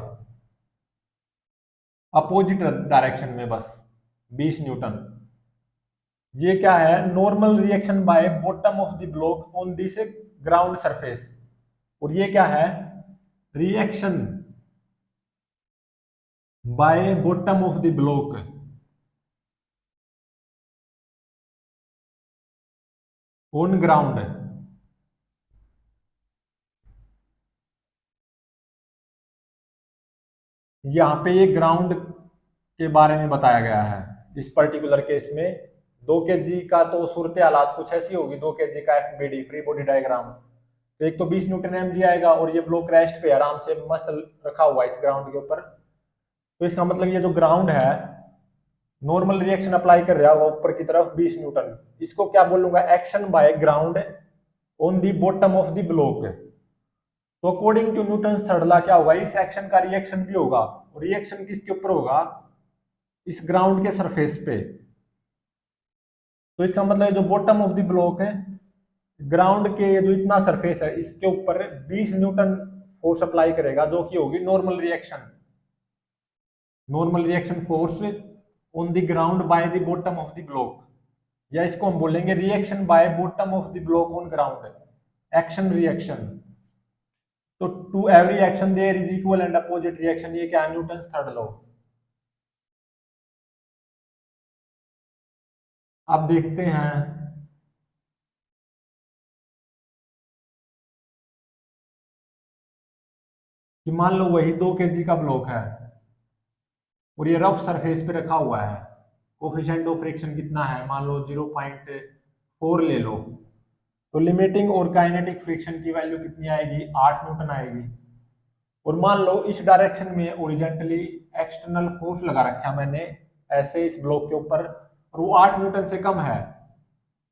अपोजिट डायरेक्शन में, बस 20 न्यूटन। ये क्या है? Normal reaction by bottom of the block on this ground surface. और ये क्या है? Reaction by bottom of the block on ground. यहाँ पे ये ग्राउंड के बारे में बताया गया है इस पर्टिकुलर केस में। 2 kg का तो सूरत हालात कुछ ऐसी होगी, 2 kg का FBD फ्री बॉडी डायग्राम, तो एक तो 20 न्यूटन mg आएगा, और ये ब्लॉक रेस्ट पे आराम से मस्त रखा हुआ है इस ग्राउंड के ऊपर। तो इसका मतलब ये जो ग्राउंड है नॉर्मल रिएक्शन अप्लाई कर रहा होगा ऊपर की तरफ 20 न्यूटन। इसको क्या बोलूंगा? Action by ground on the bottom of the block. तो according to Newton third law क्या होगा? इस एक्शन का रिएक्शन भी होगा, और रिएक्शन किसके ऊपर होगा? इस ग्राउंड के सरफेस पे। तो इसका मतलब जो बॉटम ऑफ द ब्लॉक है, ग्राउंड के जो इतना सरफेस है, इसके ऊपर 20 न्यूटन फोर्स अप्लाई करेगा, जो कि होगी normal reaction. Normal reaction force on the ground by the bottom of the block, या इसको हम बोलेंगे reaction by bottom of the block on ground, action reaction. तो to every action there is equal and opposite reaction, ये क्या है, Newton third law. अब देखते हैं कि मान लो वही 2 kg का ब्लॉक है और ये रफ सरफेस पे रखा हुआ है, कोफिशिएंट ऑफ फ्रिक्शन कितना है, मान लो 0.4 ले लो, तो लिमिटिंग और काइनेटिक फ्रिक्शन की वैल्यू कितनी आएगी, 8 न्यूटन आएगी। और मान लो इस डायरेक्शन में ओरिजेंटली एक्सटर्नल फोर्स लगा रखा है मैंने ऐसे इस ब्लॉक के ऊपर, और वो 8 न्यूटन से कम है,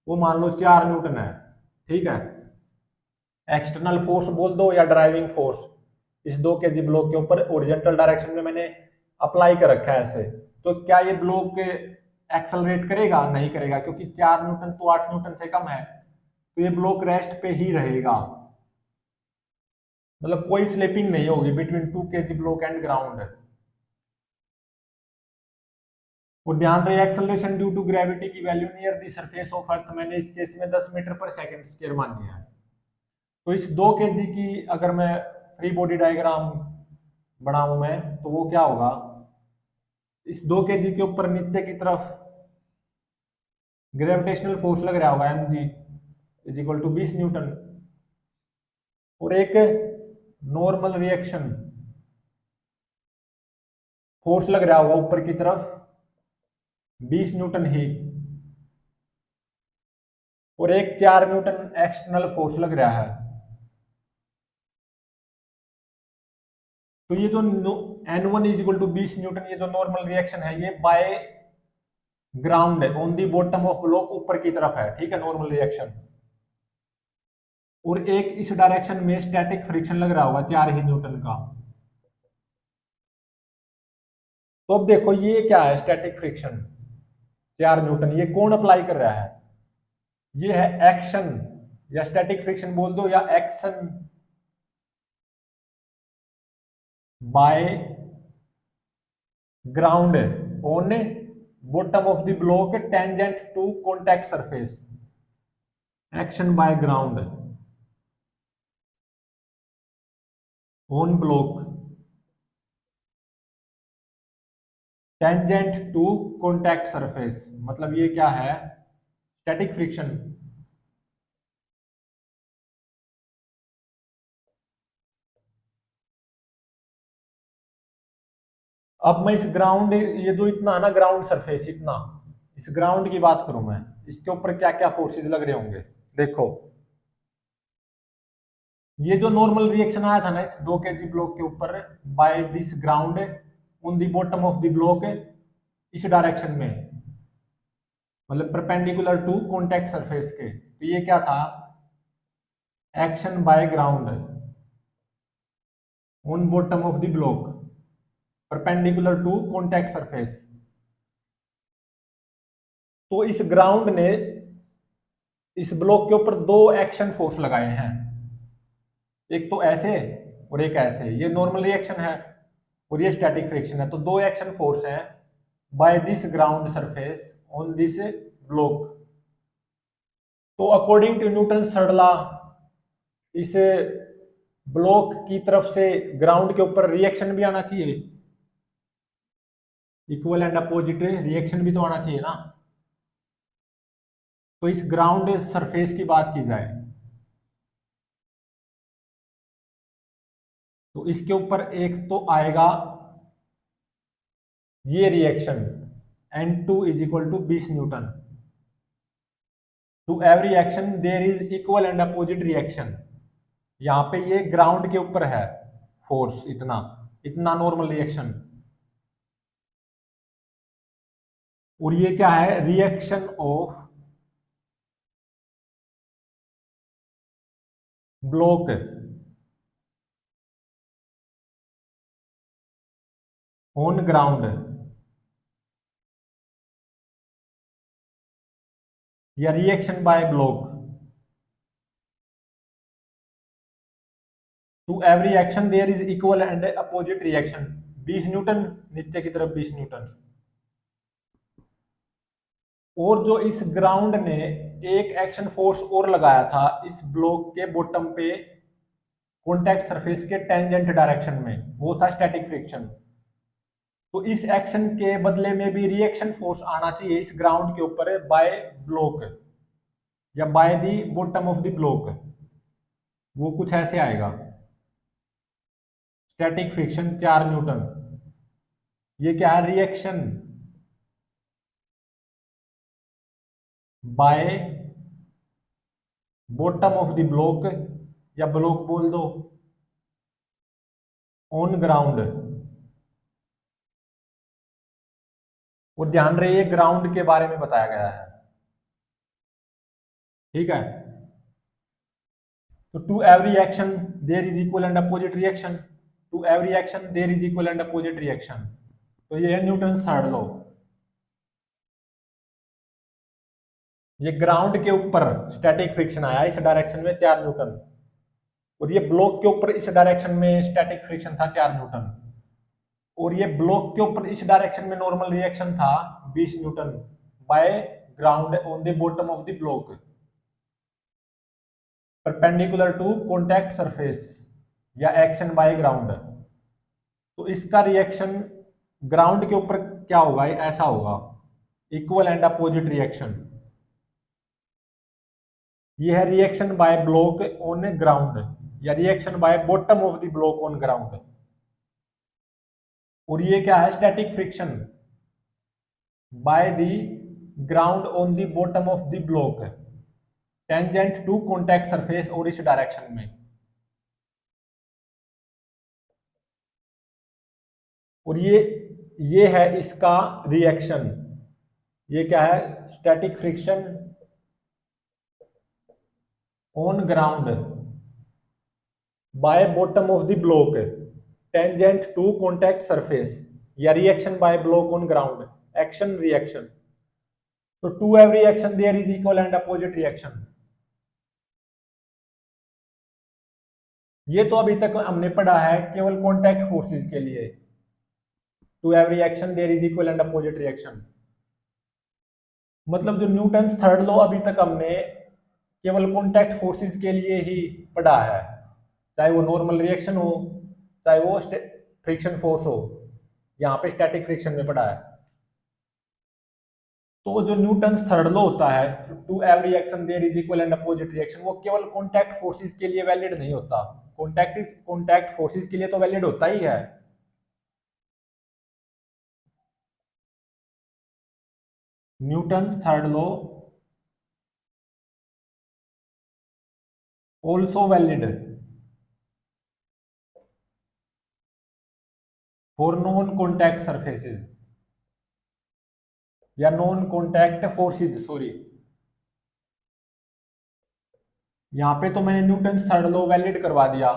वो मान लो 4 न्यूटन है, ठीक है। एक्सटर्नल फोर्स बोल दो या ड्राइविंग फोर्स, इस 2 kg ब्लॉक के ऊपर ओरिजेंटल डायरेक्शन में मैंने अप्लाई कर रखा है ऐसे, तो क्या ये ब्लॉक एक्सेलरेट करेगा, नहीं करेगा, क्योंकि 4 न्यूटन तो 8 न्यूटन से कम है, तो ये ब्लॉक रेस्ट पे ही रहेगा, मतलब कोई स्लिपिंग नहीं होगी between 2 kg block and ground. और ध्यान रहे एक्सेलरेशन ड्यू टू ग्रेविटी की value near the surface of earth मैंने इस केस में 10 मीटर पर सेकंड स्क्वायर मान लिया है। तो इस 2 kg की अगर मैं फ्री बॉडी डायग्राम बनाऊं मैं, तो वो क्या होगा, इस 2 kg के ऊपर नीचे की तरफ ग्रेविटेशनल फोर्स लग रहा होगा mg is equal to 20 newton, और एक नॉर्मल रिएक्शन फोर्स लग रहा होगा ऊपर की तरफ 20 न्यूटन ही, और एक 4 न्यूटन एक्सटर्नल फोर्स लग रहा है। तो ये जो N1 is equal to 20 Newton, ये जो नॉर्मल रिएक्शन है ये बाय ग्राउंड है, on the bottom of block ऊपर की तरफ है, ठीक है, नॉर्मल रिएक्शन। और एक इस डायरेक्शन में स्टैटिक फ्रिक्शन लग रहा होगा 4 ही न्यूटन का। तो अब देखो ये क्या है, स्टैटिक फ्रिक्शन 4 न्यूटन, ये कौन अप्लाई कर रहा है, ये है एक्शन, या स्टैटिक फ्रिक्शन बोल दो या action by ground on bottom of the block tangent to contact surface, action by ground on block tangent to contact surface, मतलब ये क्या है, स्टैटिक फ्रिक्शन। अब मैं इस ग्राउंड, ये जो इतना है ना ग्राउंड सरफेस इतना, इस ग्राउंड की बात करूं मैं, इसके ऊपर क्या क्या फोर्सेस लग रहे होंगे, देखो ये जो नॉर्मल रिएक्शन आया था ना इस 2 kg ब्लॉक के ऊपर by this ground on the bottom of the block, इस डायरेक्शन में, मतलब परपेंडिकुलर टू कॉन्टैक्ट सरफेस के, तो ये क्या था, action by ground on bottom of the block perpendicular to contact surface. तो इस ग्राउंड ने इस ब्लॉक के ऊपर दो एक्शन फोर्स लगाए हैं, एक तो ऐसे और एक ऐसे, ये नॉर्मल रिएक्शन है और ये स्टैटिक फ्रिक्शन है, तो दो एक्शन फोर्स हैं by this ground surface on this block. तो according to Newton third law, इस ब्लॉक की तरफ से ग्राउंड के ऊपर रिएक्शन भी आना चाहिए, इक्वल एंड अपोजिट रिएक्शन भी तो आना चाहिए ना। तो इस ग्राउंड सरफेस की बात की जाए तो इसके ऊपर एक तो आएगा ये reaction N2 is equal to 20 newton, to every action there is equal and opposite reaction, यहां पे ये ग्राउंड के ऊपर है फोर्स इतना, इतना नॉर्मल रिएक्शन, और ये क्या है, reaction of block on ground, या reaction by block to every action there is equal and opposite reaction, 20 newton नीचे की तरफ 20 न्यूटन। और जो इस ग्राउंड ने एक एक्शन फोर्स और लगाया था इस ब्लॉक के बॉटम पे कॉन्टैक्ट सरफेस के टेंजेंट डायरेक्शन में, वो था स्टैटिक फ्रिक्शन। तो इस एक्शन के बदले में भी रिएक्शन फोर्स आना चाहिए इस ग्राउंड के ऊपर बाय ब्लॉक या by the bottom of the block. वो कुछ ऐसे आएगा, स्टैटिक फ्रिक्शन 4 न्यूटन। ये क्या है, reaction by bottom of the block या ब्लॉक बोल दो ऑन ग्राउंड। और ध्यान रहे ये ग्राउंड के बारे में बताया गया है, ठीक है। तो to every action there is equal and opposite reaction, to every action there is equal and opposite reaction. तो ये है न्यूटन थर्ड लॉ। ये ग्राउंड के ऊपर स्टैटिक फ्रिक्शन आया इस डायरेक्शन में 4 न्यूटन, और ये ब्लॉक के ऊपर इस डायरेक्शन में स्टैटिक फ्रिक्शन था 4 न्यूटन, और ये ब्लॉक के ऊपर इस डायरेक्शन में नॉर्मल रिएक्शन था 20 newton by ground on the bottom of the block perpendicular to contact surface या एक्शन बाय ग्राउंड। तो इसका रिएक्शन ग्राउंड के ऊपर क्या होगा, ऐसा होगा, इक्वल एंड अपोजिट रिएक्शन। ये है reaction by block on ground या reaction by bottom of the block on ground. और ये क्या है, static friction by the ground on the bottom of the block tangent to contact surface और इस direction में। और ये है इसका रिएक्शन, ये क्या है, static friction on ground by bottom of the block tangent to contact surface या reaction by block on ground, action reaction. तो to every action there is equal and opposite reaction. ये तो अभी तक हमने पढ़ा है केवल कॉन्टैक्ट फोर्सेस के लिए, to every action there is equal and opposite reaction. मतलब जो न्यूटन्स थर्ड लॉ अभी तक हमने केवल कॉन्टैक्ट फोर्सेस के लिए ही पढ़ा है, चाहे वो नॉर्मल रिएक्शन हो, चाहे वो फ्रिक्शन फोर्स हो, यहाँ पे स्टैटिक फ्रिक्शन में पढ़ा है। तो जो न्यूटन्स थर्ड लॉ होता है, to every action there is equal and opposite reaction, वो केवल कॉन्टैक्ट फोर्सेस के लिए वैलिड नहीं होता, कॉन्टैक्ट फोर्सेस के लिए तो वैलिड होता ही है। Newton's third law also valid for non contact surfaces या नॉन कॉन्टैक्ट फोर्सेस, सॉरी, यहां पे तो मैंने न्यूटन थर्ड लॉ वैलिड करवा दिया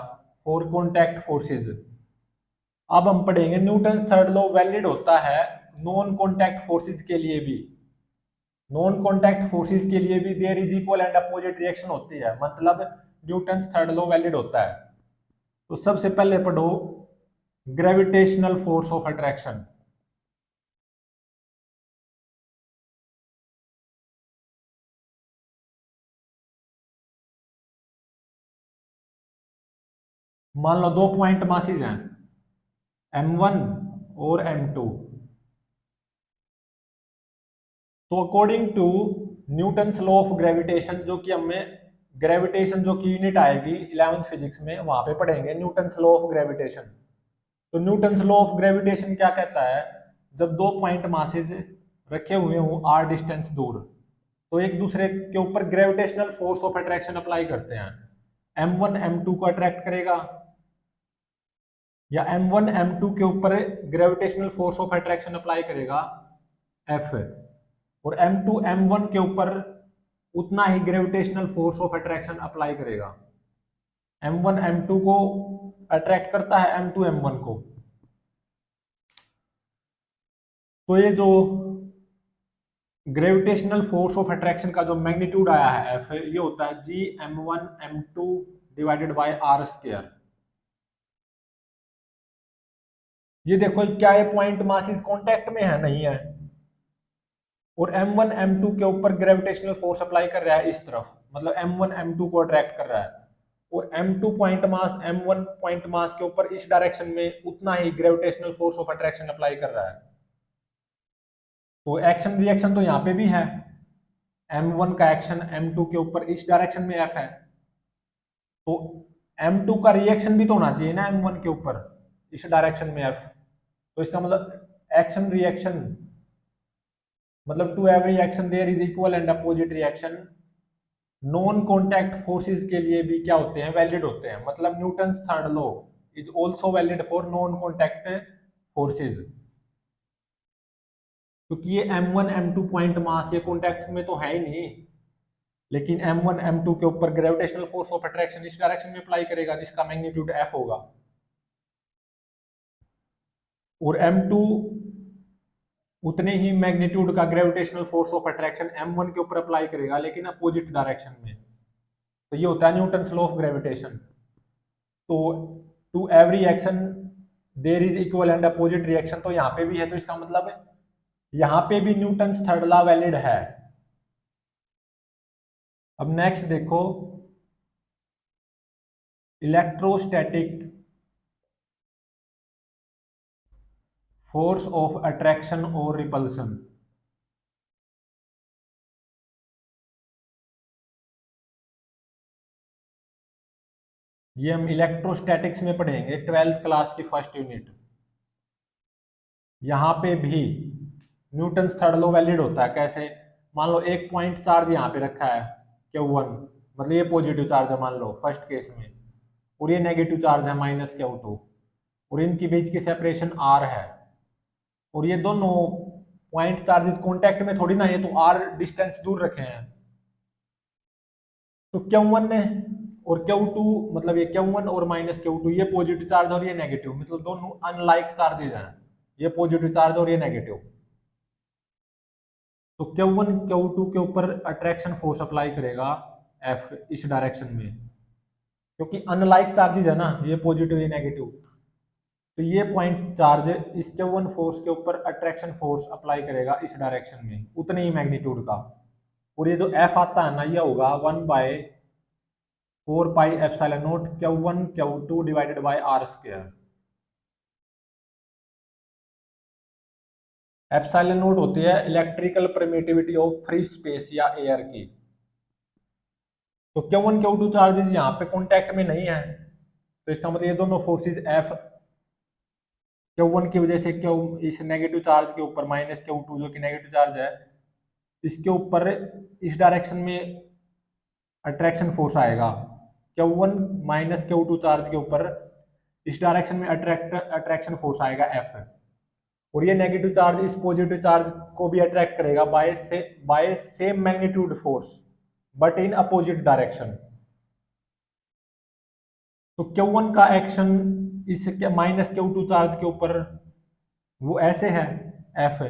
फॉर कॉन्टैक्ट फोर्सेस। अब हम पढ़ेंगे न्यूटन थर्ड लॉ वैलिड होता है नॉन कॉन्टैक्ट फोर्सेस के लिए भी। नॉन कॉन्टैक्ट फोर्सेस के लिए भी there is equal and opposite reaction होती है, मतलब न्यूटन थर्ड लॉ वैलिड होता है। तो सबसे पहले पढ़ो ग्रेविटेशनल फोर्स ऑफ अट्रैक्शन। मान लो दो पॉइंट मासेस हैं m1 और m2। तो according to Newton's law of gravitation, जो कि हमें ग्रेविटेशन जो की यूनिट आएगी 11th फिजिक्स में, वहां पे पढ़ेंगे न्यूटन्स लॉ ऑफ ग्रेविटेशन। तो न्यूटन्स लॉ ऑफ ग्रेविटेशन क्या कहता है, जब दो पॉइंट मासेस रखे हुए हों r डिस्टेंस दूर, तो एक दूसरे के ऊपर gravitational force of attraction apply करते हैं। m1 m2 को अट्रैक्ट करेगा या m1 m2 के ऊपर gravitational force of attraction apply करेगा F, और m2 m1 के ऊपर उतना ही gravitational force of attraction apply करेगा। m1 m2 को अट्रैक्ट करता है m2 m1 को। तो ये जो ग्रेविटेशनल फोर्स ऑफ अट्रैक्शन का जो मैग्नीट्यूड आया है F, ये होता है G m1 m2 divided by r square. ये देखो क्या ये पॉइंट मासेस कांटेक्ट में है, नहीं है, और m1 m2 के ऊपर ग्रेविटेशनल फोर्स अप्लाई कर रहा है इस तरफ, मतलब m1 m2 को अट्रैक्ट कर रहा है, और m2 point mass m1 point mass के ऊपर इस डायरेक्शन में उतना ही gravitational force of attraction apply कर रहा है। तो एक्शन रिएक्शन तो यहाँ पे भी है, m1 का एक्शन m2 के ऊपर इस डायरेक्शन में f है, तो m2 का रिएक्शन भी तो होना चाहिए ना m1 के ऊपर इस डायरेक्शन में f। तो इसका मतलब एक्शन रिएक्शन मतलब to every action there is equal and opposite reaction. Non contact forces के लिए भी क्या होते हैं, वैलिड होते हैं। मतलब Newton's third law is also valid for non contact forces, क्योंकि ये m1 m2 पॉइंट मास ये कॉन्टैक्ट में तो है ही नहीं, लेकिन m1 m2 के ऊपर ग्रेविटेशनल फोर्स ऑफ अट्रैक्शन इस डायरेक्शन में अप्लाई करेगा जिसका मैग्नीट्यूड f होगा, और m2 उतने ही मैग्नीट्यूड का gravitational force of attraction m1 के ऊपर अप्लाई करेगा लेकिन अपोजिट डायरेक्शन में। तो ये होता है न्यूटन्स लॉ ऑफ ग्रेविटेशन। तो to every action there is equal and opposite reaction तो यहाँ पे भी है, तो इसका मतलब है यहाँ पे भी न्यूटन्स थर्ड लॉ वैलिड है। अब नेक्स्ट देखो, इलेक्ट्रोस्टैटिक फोर्स ऑफ अट्रैक्शन और रिपल्सन। ये हम इलेक्ट्रोस्टैटिक्स में पढ़ेंगे 12th क्लास की फर्स्ट यूनिट। यहाँ पे भी न्यूटन्स थर्ड लॉ वैलिड होता है। कैसे? मान लो एक पॉइंट चार्ज यहाँ पे रखा है Q1, मतलब ये पॉजिटिव चार्ज है मान लो फर्स्ट केस में, और ये नेगेटिव चार्ज है -Q2, और इनके बीच की सेपरेशन R है, और ये दोनों पॉइंट चार्जेस कांटेक्ट में थोड़ी ना, ये तो R डिस्टेंस दूर रखे हैं। तो Q1 ने और Q2 मतलब ये Q1 और -Q2 ये पॉजिटिव चार्ज और ये नेगेटिव, मतलब दोनों अनलाइक चार्जेज हैं, ये पॉजिटिव चार्ज और ये नेगेटिव। तो Q1 Q2 के ऊपर अट्रैक्शन फोर्स अप्लाई करेगा F इस डायरेक्शन में, क्योंकि अनलाइक चार्जेज है ना, ये पॉजिटिव ये नेगेटिव। तो ये पॉइंट चार्ज इस Q1 फोर्स के ऊपर अट्रैक्शन फोर्स अप्लाई करेगा इस डायरेक्शन में उतने ही मैग्नीट्यूड का, और ये जो F आता है ना ये होगा 1/4πε0 Q1 Q2 divided by R²। Epsilon note होती है electrical permittivity of free space या एयर की। तो Q1 Q2 चार्जेस यहाँ पे कांटेक्ट में नहीं है, तो इसका मतलब ये दोनों फोर्सेस F Q1 की वजह से Q इस नेगेटिव चार्ज के ऊपर -Q2 जो कि नेगेटिव चार्ज है इसके ऊपर इस डायरेक्शन में अट्रैक्शन फोर्स आएगा। Q1 -Q2 चार्ज के ऊपर इस डायरेक्शन में अट्रैक्शन फोर्स आएगा F, और ये नेगेटिव चार्ज इस पॉजिटिव चार्ज को भी अट्रैक्ट करेगा by same magnitude force but in opposite direction. तो Q1 का एक्शन इस -Q2 चार्ज के ऊपर वो ऐसे है F,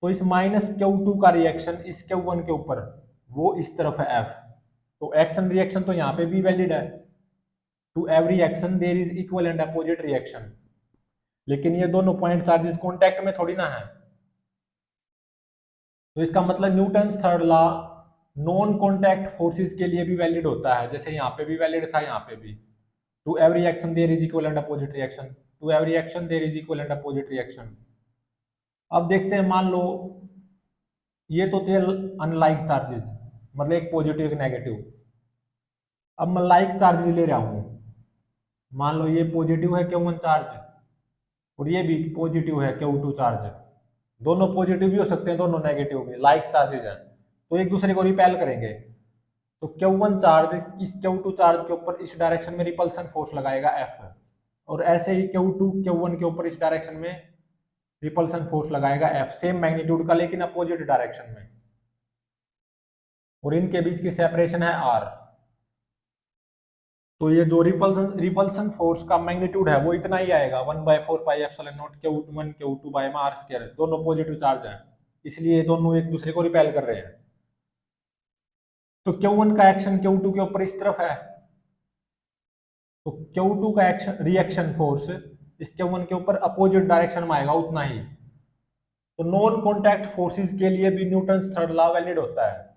तो इस -Q2 का रिएक्शन इस Q1 के ऊपर वो इस तरफ है F। तो एक्शन रिएक्शन तो यहाँ पे भी वैलिड है, to every action there is equal and opposite reaction, लेकिन ये दोनों पॉइंट चार्जेस कांटेक्ट में थोड़ी ना है। तो इसका मतलब Newton's third law non contact forces के लिए भी वैलिड होता है, जैसे यहाँ पे भी वैलिड था, यहाँ पे भी to every action there is equal and opposite reaction, to every action there is equal and opposite reaction. अब देखते हैं, मान लो ये तो थे अनलाइक चार्जेस, मतलब एक पॉजिटिव एक नेगेटिव। अब मैं लाइक चार्जेस ले रहा हूँ, मान लो ये पॉजिटिव है Q1 चार्ज और ये भी पॉजिटिव है Q2 चार्ज, दोनों पॉजिटिव भी हो सकते हैं दोनों नेगेटिव भी, लाइक चार्जेज हैं तो एक दूसरे को रिपेल करेंगे। तो Q1 चार्ज इस Q2 चार्ज के ऊपर इस डायरेक्शन में रिपल्सन फोर्स लगाएगा F, और ऐसे ही Q2 Q1 के ऊपर इस डायरेक्शन में रिपल्सन फोर्स लगाएगा F सेम मैग्नीट्यूड का लेकिन अपोजिट डायरेक्शन में, और इनके बीच की सेपरेशन है R। तो ये जो रिपल्सन फोर्स का मैग्नीट्यूड है वो इतना ही आएगा 1/4πε0 Q1 Q2/r²। दोनों पॉजिटिव चार्ज हैं इसलिए दोनों एक दूसरे को रिपेल कर रहे हैं। तो Q1 का एक्शन Q2 के ऊपर इस तरफ है, तो Q2 का एक्शन रिएक्शन फोर्स इस Q1 के ऊपर अपोजिट डायरेक्शन में आएगा उतना ही। तो नॉन कॉन्टैक्ट फोर्सेस के लिए भी न्यूटन्स थर्ड लॉ वैलिड होता है।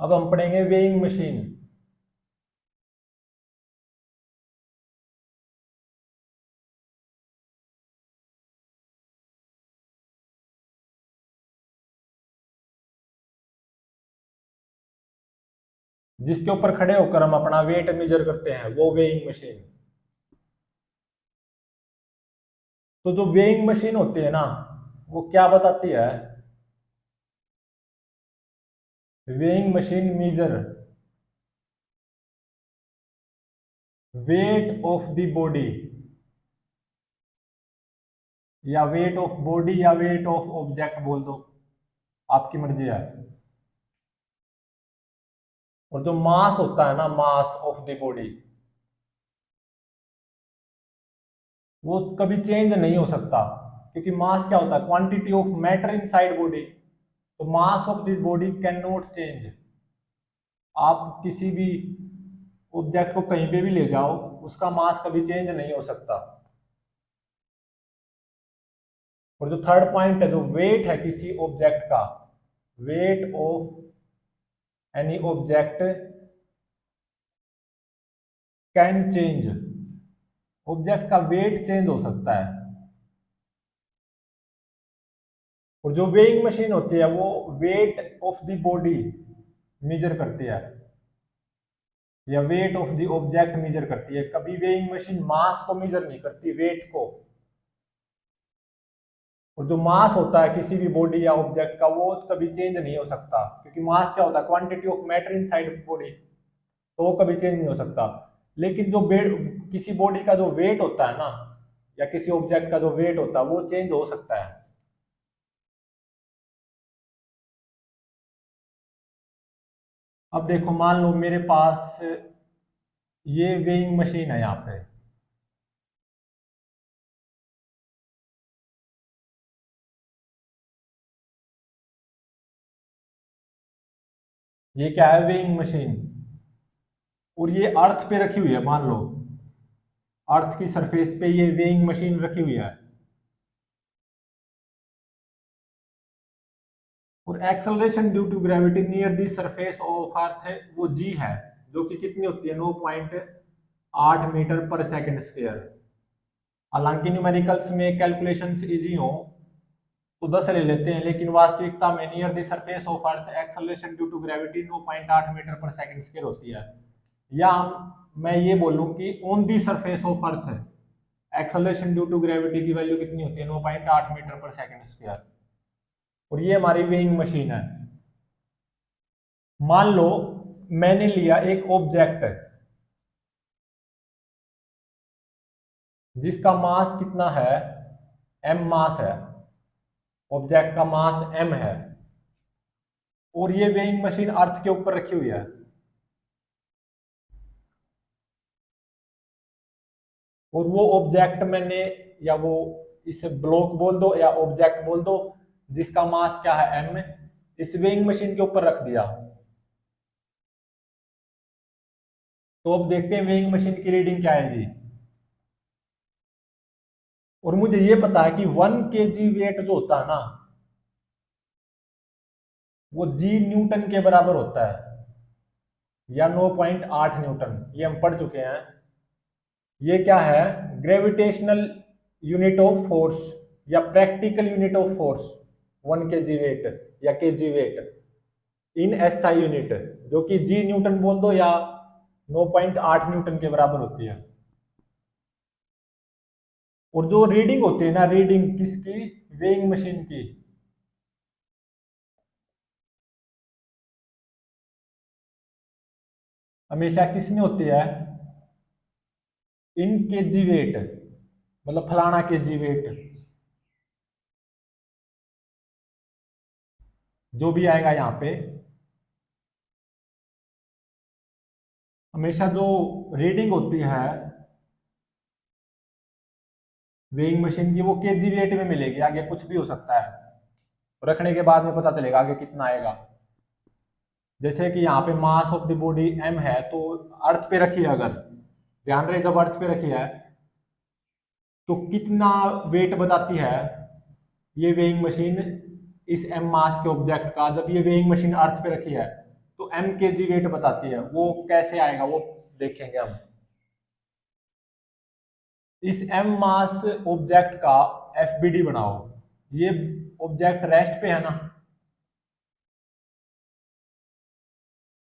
अब हम पढ़ेंगे वेइंग मशीन। जिसके ऊपर खड़े होकर हम अपना वेट मेजर करते हैं वो वेइंग मशीन। तो जो वेइंग मशीन होती है ना, वो क्या बताती है? Weighing machine measure weight of the body, या वेट ऑफ बॉडी या वेट ऑफ ऑब्जेक्ट बोल दो, आपकी मर्जी है। और जो मास होता है ना, मास ऑफ द बॉडी, वो कभी चेंज नहीं हो सकता, क्योंकि मास क्या होता है? Quantity of matter inside body. तो mass of the body can not change. आप किसी भी ऑब्जेक्ट को कहीं पे भी ले जाओ, उसका मास कभी चेंज नहीं हो सकता। और जो थर्ड पॉइंट है, जो वेट है किसी ऑब्जेक्ट का, weight of any object can change. Object का वेट चेंज हो सकता है। और जो वेइंग मशीन होती है वो weight of the body measure करती है, या weight of the object measure करती है। कभी वेइंग मशीन मास को मेजर नहीं करती, वेट को। और जो मास होता है किसी भी बॉडी या ऑब्जेक्ट का, वो कभी चेंज नहीं हो सकता, क्योंकि मास क्या होता है? Quantity of matter inside body. तो वो कभी चेंज नहीं हो सकता। लेकिन जो किसी बॉडी का जो वेट होता है ना, या किसी ऑब्जेक्ट का जो वेट होता है, वो चेंज हो सकता है। अब देखो, मान लो मेरे पास ये वेइंग मशीन है यहाँ पे। ये क्या है? Weighing machine. और ये अर्थ पे रखी हुई है, मान लो अर्थ की सरफेस पे ये वेइंग मशीन रखी हुई है। और acceleration due to gravity near the surface of earth है, वो जी है, जो कि कितनी होती है? 9.8 मीटर पर सेकंड स्क्वायर। हालांकि न्यूमेरिकल्स में कैलकुलेशंस इजी हो तो 10 ले लेते हैं, लेकिन वास्तविकता में near the surface of earth acceleration due to gravity 9.8 metre पर सेकंड स्क्वायर होती है। या मैं ये बोलूं कि on the surface of earth acceleration due to gravity की वैल्यू कितनी होती है? 9.8 मीटर पर सेकंड स्क्वायर। और ये हमारी वेइंग मशीन है। मान लो मैंने लिया एक ऑब्जेक्ट जिसका मास कितना है? m मास है, ऑब्जेक्ट का मास m है। और ये वेइंग मशीन अर्थ के ऊपर रखी हुई है। और वो ऑब्जेक्ट मैंने, या वो, इसे ब्लॉक बोल दो या ऑब्जेक्ट बोल दो, जिसका मास क्या है? m, इस वेइंग मशीन के ऊपर रख दिया। तो अब देखते हैं वेइंग मशीन की रीडिंग क्या आएगी। और मुझे ये पता है कि 1 kg वेट जो होता है ना, वो जी न्यूटन के बराबर होता है, या 9.8 न्यूटन। ये हम पढ़ चुके हैं। ये क्या है? ग्रेविटेशनल यूनिट ऑफ फोर्स, या practical unit of force. 1 kg weight या kg weight in SI unit, जो कि जी न्यूटन बोल दो या 9.8 न्यूटन के बराबर होती है। और जो रीडिंग होती है ना, रीडिंग किसकी? वेइंग मशीन की। हमेशा किस में होती है? इन केजी वेट, मतलब फलाना केजी वेट, जो भी आएगा यहाँ पे। हमेशा जो रीडिंग होती है वेइंग मशीन की, वो केजी वेट में मिलेगी। आगे कुछ भी हो सकता है, रखने के बाद में पता चलेगा आगे कितना आएगा। जैसे कि यहाँ पे मास ऑफ द बॉडी m है, तो अर्थ पे रखी है, अगर ध्यान रहे जब अर्थ पे रखी है तो कितना वेट बताती है ये वेइंग मशीन इस m मास के ऑब्जेक्ट का, जब ये वेइंग मशीन अर्थ पे रखी है। तो एम के जी वेट बताती है। वो कैसे आएगा वो देखेंगे हम। इस एम मास ऑब्जेक्ट का एफबीडी बनाओ। ये ऑब्जेक्ट रेस्ट पे है ना,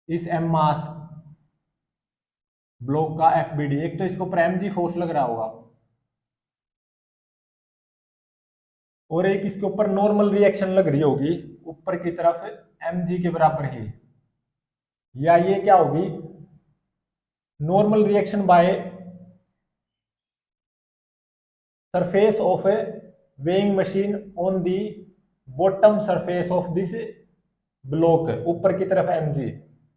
इस एम मास ब्लॉक का एफबीडी, एक तो इसको प्राइम जी फोर्स लग रहा होगा और एक इसके ऊपर नॉर्मल रिएक्शन लग रही होगी ऊपर की तरफ एम जी के बराबर ही, या ये क्या होगी, normal reaction bye surface of A weighing machine on the bottom surface of this block, ऊपर की तरफ एम जी,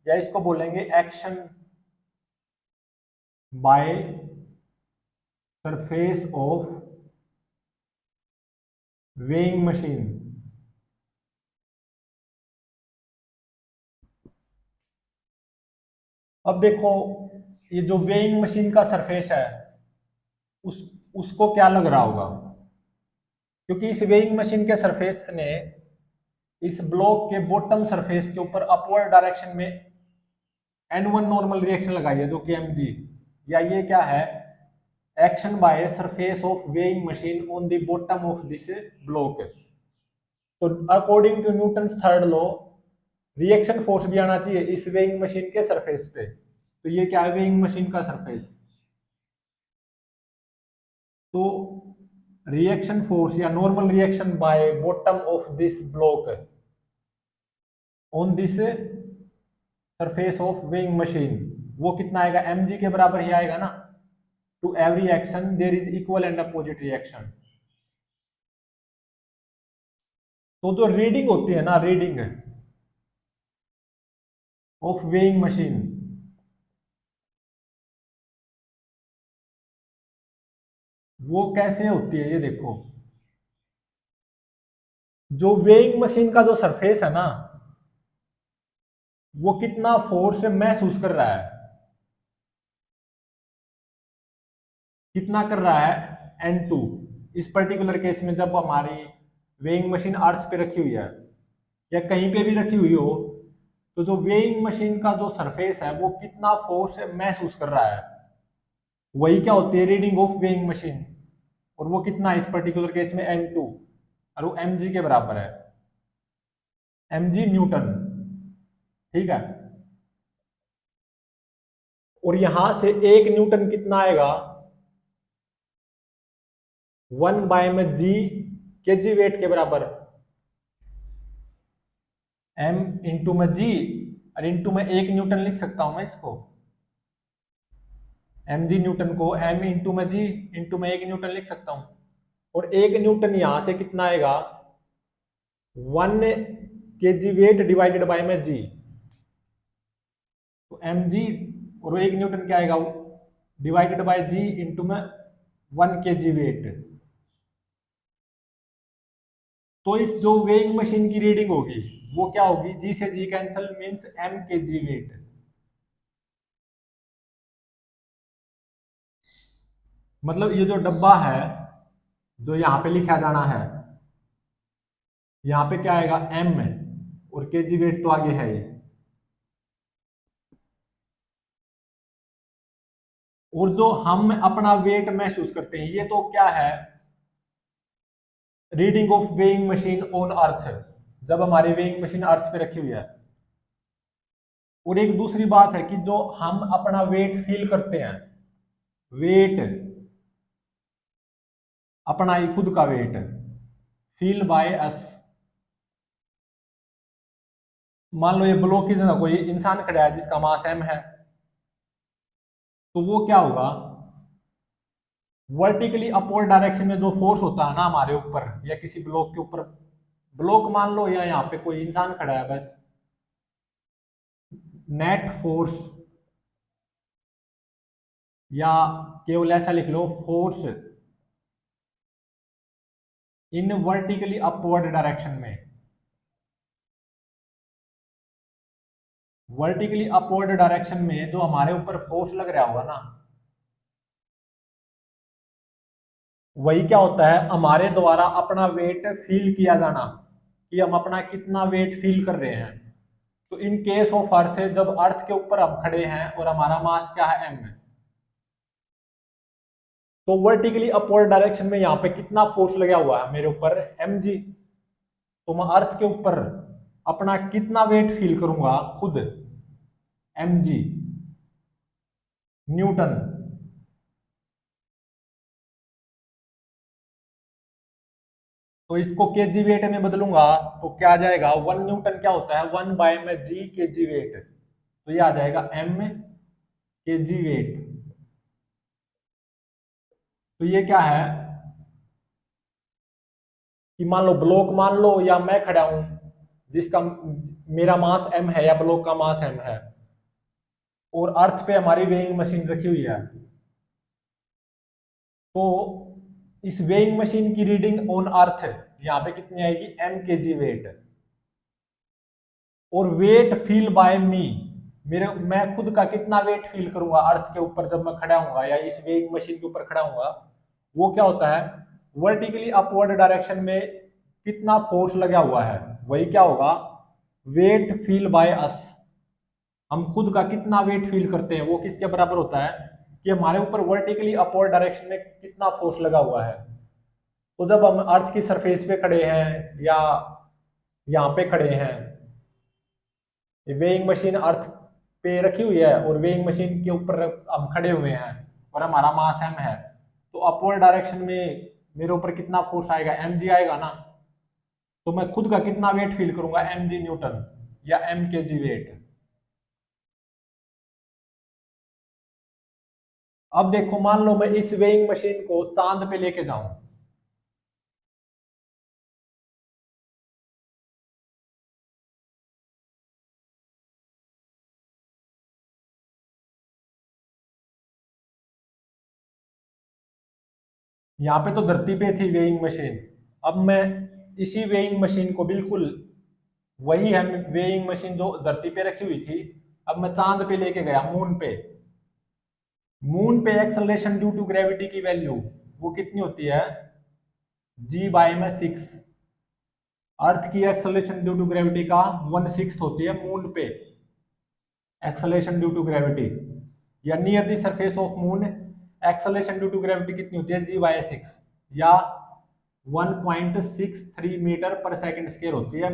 या इसको बोलेंगे action by surface of weighing machine. अब देखो ये जो वेइंग मशीन का सरफेस है उस उसको क्या लग रहा होगा, क्योंकि इस वेइंग मशीन के सरफेस ने इस ब्लॉक के बॉटम सरफेस के ऊपर अपवर्ड डायरेक्शन में N1 नॉर्मल रिएक्शन लगाई है जो कि mg, या ये क्या है, action by surface of weighing machine on the bottom of this block. तो according to Newton third law reaction force भी आना चाहिए इस वेइंग मशीन के सरफेस पे। तो ये क्या है, वेइंग मशीन का सरफेस। तो रिएक्शन फोर्स या normal reaction by bottom of this block on this surface of weighing machine, वो कितना आएगा, mg के बराबर ही आएगा ना। To every action there is equal and opposite reaction. तो जो रीडिंग होती है ना, रीडिंग ऑफ वेइंग मशीन, वो कैसे होती है ये देखो। जो वेइंग मशीन का जो सरफेस है ना, वो कितना फोर्स महसूस कर रहा है, कितना कर रहा है, N2। इस पर्टिकुलर केस में जब हमारी वेइंग मशीन अर्थ पे रखी हुई है या कहीं पे भी रखी हुई हो, तो जो वेइंग मशीन का जो सरफेस है वो कितना फोर्स महसूस कर रहा है, वही क्या होती है, रीडिंग ऑफ वेइंग मशीन। और वो कितना है इस पर्टिकुलर केस में, N2, और वो mg के बराबर है, mg न्यूटन। ठीक है, और यहां से एक न्यूटन कितना आएगा, 1 बाय में g के जी वेट के बराबर, m इंटू में g, और इंटू में एक न्यूटन लिख सकता हूं मैं इसको, mg न्यूटन को m इंटू में g इंटू में एक न्यूटन लिख सकता हूं। और एक न्यूटन यहां से कितना आएगा, 1 के जी वेट डिवाइडेड बाय में g, तो mg, और एक न्यूटन क्या आएगा, डिवाइडेड बाय g इंटू में 1 के जी वेट। तो इस जो वेइंग मशीन की रीडिंग होगी वो क्या होगी, जी से जी कैंसल मींस m के जी वेट। मतलब ये जो डब्बा है जो यहाँ पे लिखा जाना है, यहाँ पे क्या आएगा, m है, और के जी वेट तो आगे है ये। और जो हम अपना वेट महसूस करते हैं ये तो क्या है, reading of weighing machine on earth, जब हमारी वेइंग मशीन अर्थ पे रखी हुई है। और एक दूसरी बात है कि जो हम अपना वेट फील करते हैं, वेट अपना ही खुद का वेट फील बाय अस। मान लो ये ब्लॉक की जगह कोई इंसान खड़ा है जिसका मास m है, तो वो क्या होगा, वर्टिकली अपवर्ड डायरेक्शन में जो फोर्स होता है ना हमारे ऊपर या किसी ब्लॉक के ऊपर, ब्लॉक मान लो या यहाँ पे कोई इंसान खड़ा है बस, नेट फोर्स, या केवल ऐसा लिख लो, force in vertically upward direction में, वर्टिकली अपवर्ड डायरेक्शन में जो हमारे ऊपर फोर्स लग रहा होगा ना, वही क्या होता है, हमारे द्वारा अपना वेट फील किया जाना, कि हम अपना कितना वेट फील कर रहे हैं। तो इन केस ऑफ अर्थ, जब अर्थ के ऊपर हम खड़े हैं और हमारा मास क्या है, m है, तो वर्टिकली अपवर्ड डायरेक्शन में यहाँ पे कितना फोर्स लगा हुआ है मेरे ऊपर, mg। तो मैं अर्थ के ऊपर अपना कितना वेट फील करूंगा खुद, mg न्यूटन। तो इसको केजी वेट में बदलूंगा तो क्या आ जाएगा, 1 न्यूटन क्या होता है, 1 में जी केजी वेट, तो ये आ जाएगा m केजी वेट। तो ये क्या है कि मान लो ब्लॉक, मान लो या मैं खड़ा हूं जिसका मेरा मास m है या ब्लॉक का मास m है, और अर्थ पे हमारी वेइंग मशीन रखी हुई है, तो इस वेइंग मशीन की रीडिंग ऑन अर्थ यहाँ पे कितनी आएगी, m केजी वेट। और वेट फील बाय मी, मेरे मैं खुद का कितना वेट फील करूंगा अर्थ के ऊपर जब मैं खड़ा हूंगा या इस वेइंग मशीन के ऊपर खड़ा हूंगा, वो क्या होता है, वर्टिकली अपवर्ड डायरेक्शन में कितना फोर्स लगा हुआ है, वही क्या होगा, वेट फील बाय अस। हम खुद का कितना वेट फील करते हैं वो किसके बराबर होता है, कि हमारे ऊपर वर्टिकली अपवर्ड डायरेक्शन में कितना फोर्स लगा हुआ है। तो जब हम अर्थ की सरफेस पे खड़े हैं या यहाँ पे खड़े हैं, वेइंग मशीन अर्थ पे रखी हुई है और वेइंग मशीन के ऊपर हम खड़े हुए हैं और हमारा मास m है, तो अपवर्ड डायरेक्शन में मेरे ऊपर कितना फोर्स आएगा, mg आएगा ना। तो मैं खुद का कितना वेट फील करूंगा, mg न्यूटन या m केजी वेट। अब देखो, मान लो मैं इस वेइंग मशीन को चांद पे लेके जाऊं, यहाँ पे तो धरती पे थी वेइंग मशीन, अब मैं इसी वेइंग मशीन को बिल्कुल वही है वेइंग मशीन जो धरती पे रखी हुई थी, अब मैं चांद पे लेके गया, मून पे। मून पे एक्सेलरेशन ड्यू टू ग्रेविटी की वैल्यू वो कितनी होती है, जी बाय में 6। अर्थ की एक्सेलरेशन ड्यू टू ग्रेविटी का 1/6 होती है मून पे एक्सेलरेशन ड्यू टू ग्रेविटी, या near the surface of moon acceleration due to gravity कितनी होती है, जी बाय 6, या 1.63 मीटर पर सेकंड स्क्वायर होती है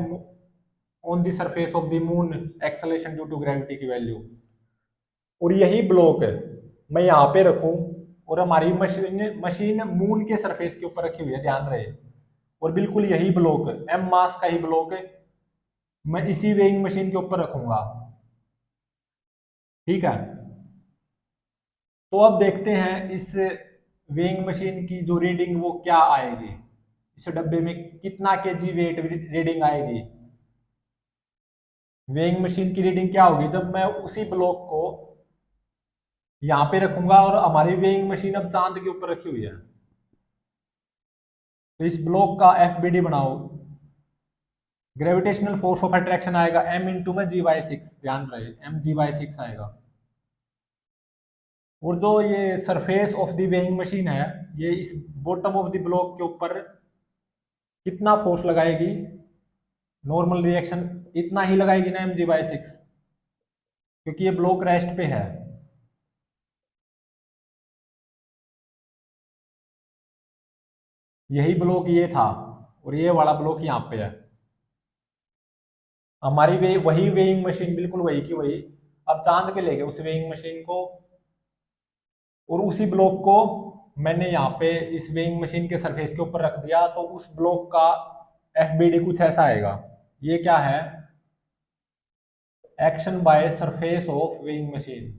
on the surface of the moon acceleration due to gravity की वैल्यू। और यही ब्लॉक मैं यहाँ पे रखूं और हमारी मशीन मशीन मून के सरफेस के ऊपर रखी हुई है, ध्यान रहे, और बिल्कुल यही ब्लॉक m मास का ही ब्लॉक मैं इसी वेइंग मशीन के ऊपर रखूंगा, ठीक है। तो अब देखते हैं इस वेइंग मशीन की जो रीडिंग वो क्या आएगी, इस डब्बे में कितना केजी वेट रीडिंग आएगी। वेइंग मशीन की रीडिंग क्या होगी, जब मैं उसी ब्लॉक को यहाँ पे रखूंगा और हमारी वेइंग मशीन अब चांद के ऊपर रखी हुई है, तो इस ब्लॉक का FBD बनाओ, ग्रेविटेशनल फोर्स ऑफ अट्रैक्शन आएगा m इंटू में g/6, ध्यान रहे mg/6 आएगा। और जो ये surface of the weighing machine है, ये इस बॉटम ऑफ द ब्लॉक के ऊपर कितना फोर्स लगाएगी, नॉर्मल रिएक्शन इतना ही लगाएगी ना mg/6, क्योंकि ये ब्लॉक रेस्ट पे है। यही ब्लॉक ये था और ये वाला ब्लॉक यहाँ पे है, हमारी वही वेइंग मशीन बिल्कुल वही की वही अब चांद पे ले गए उस वेइंग मशीन को, और उसी ब्लॉक को मैंने यहाँ पे इस वेइंग मशीन के सरफेस के ऊपर रख दिया, तो उस ब्लॉक का FBD कुछ ऐसा आएगा। ये क्या है, action by surface of weighing machine.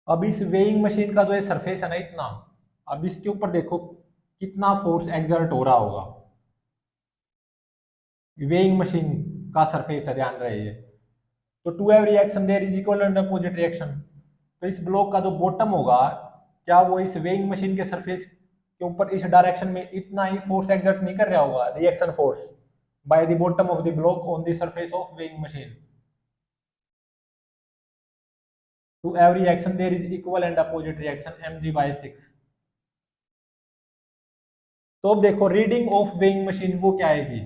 अब इस वेइंग मशीन का जो ये सरफेस है ना इतना, अब इसके ऊपर देखो कितना फोर्स एक्सर्ट हो रहा होगा, वेइंग मशीन का सरफेस है, ध्यान रहे। तो to every action there is equal and opposite reaction. तो इस ब्लॉक का जो बॉटम होगा, क्या वो इस वेइंग मशीन के सरफेस के ऊपर इस डायरेक्शन में इतना ही फोर्स एक्सर्ट नहीं कर रहा होगा, reaction force by the bottom of the block on the surface of weighing machine. To every action there is equal and opposite reaction mg/6। तो अब देखो रीडिंग ऑफ वेइंग मशीन वो क्या आएगी,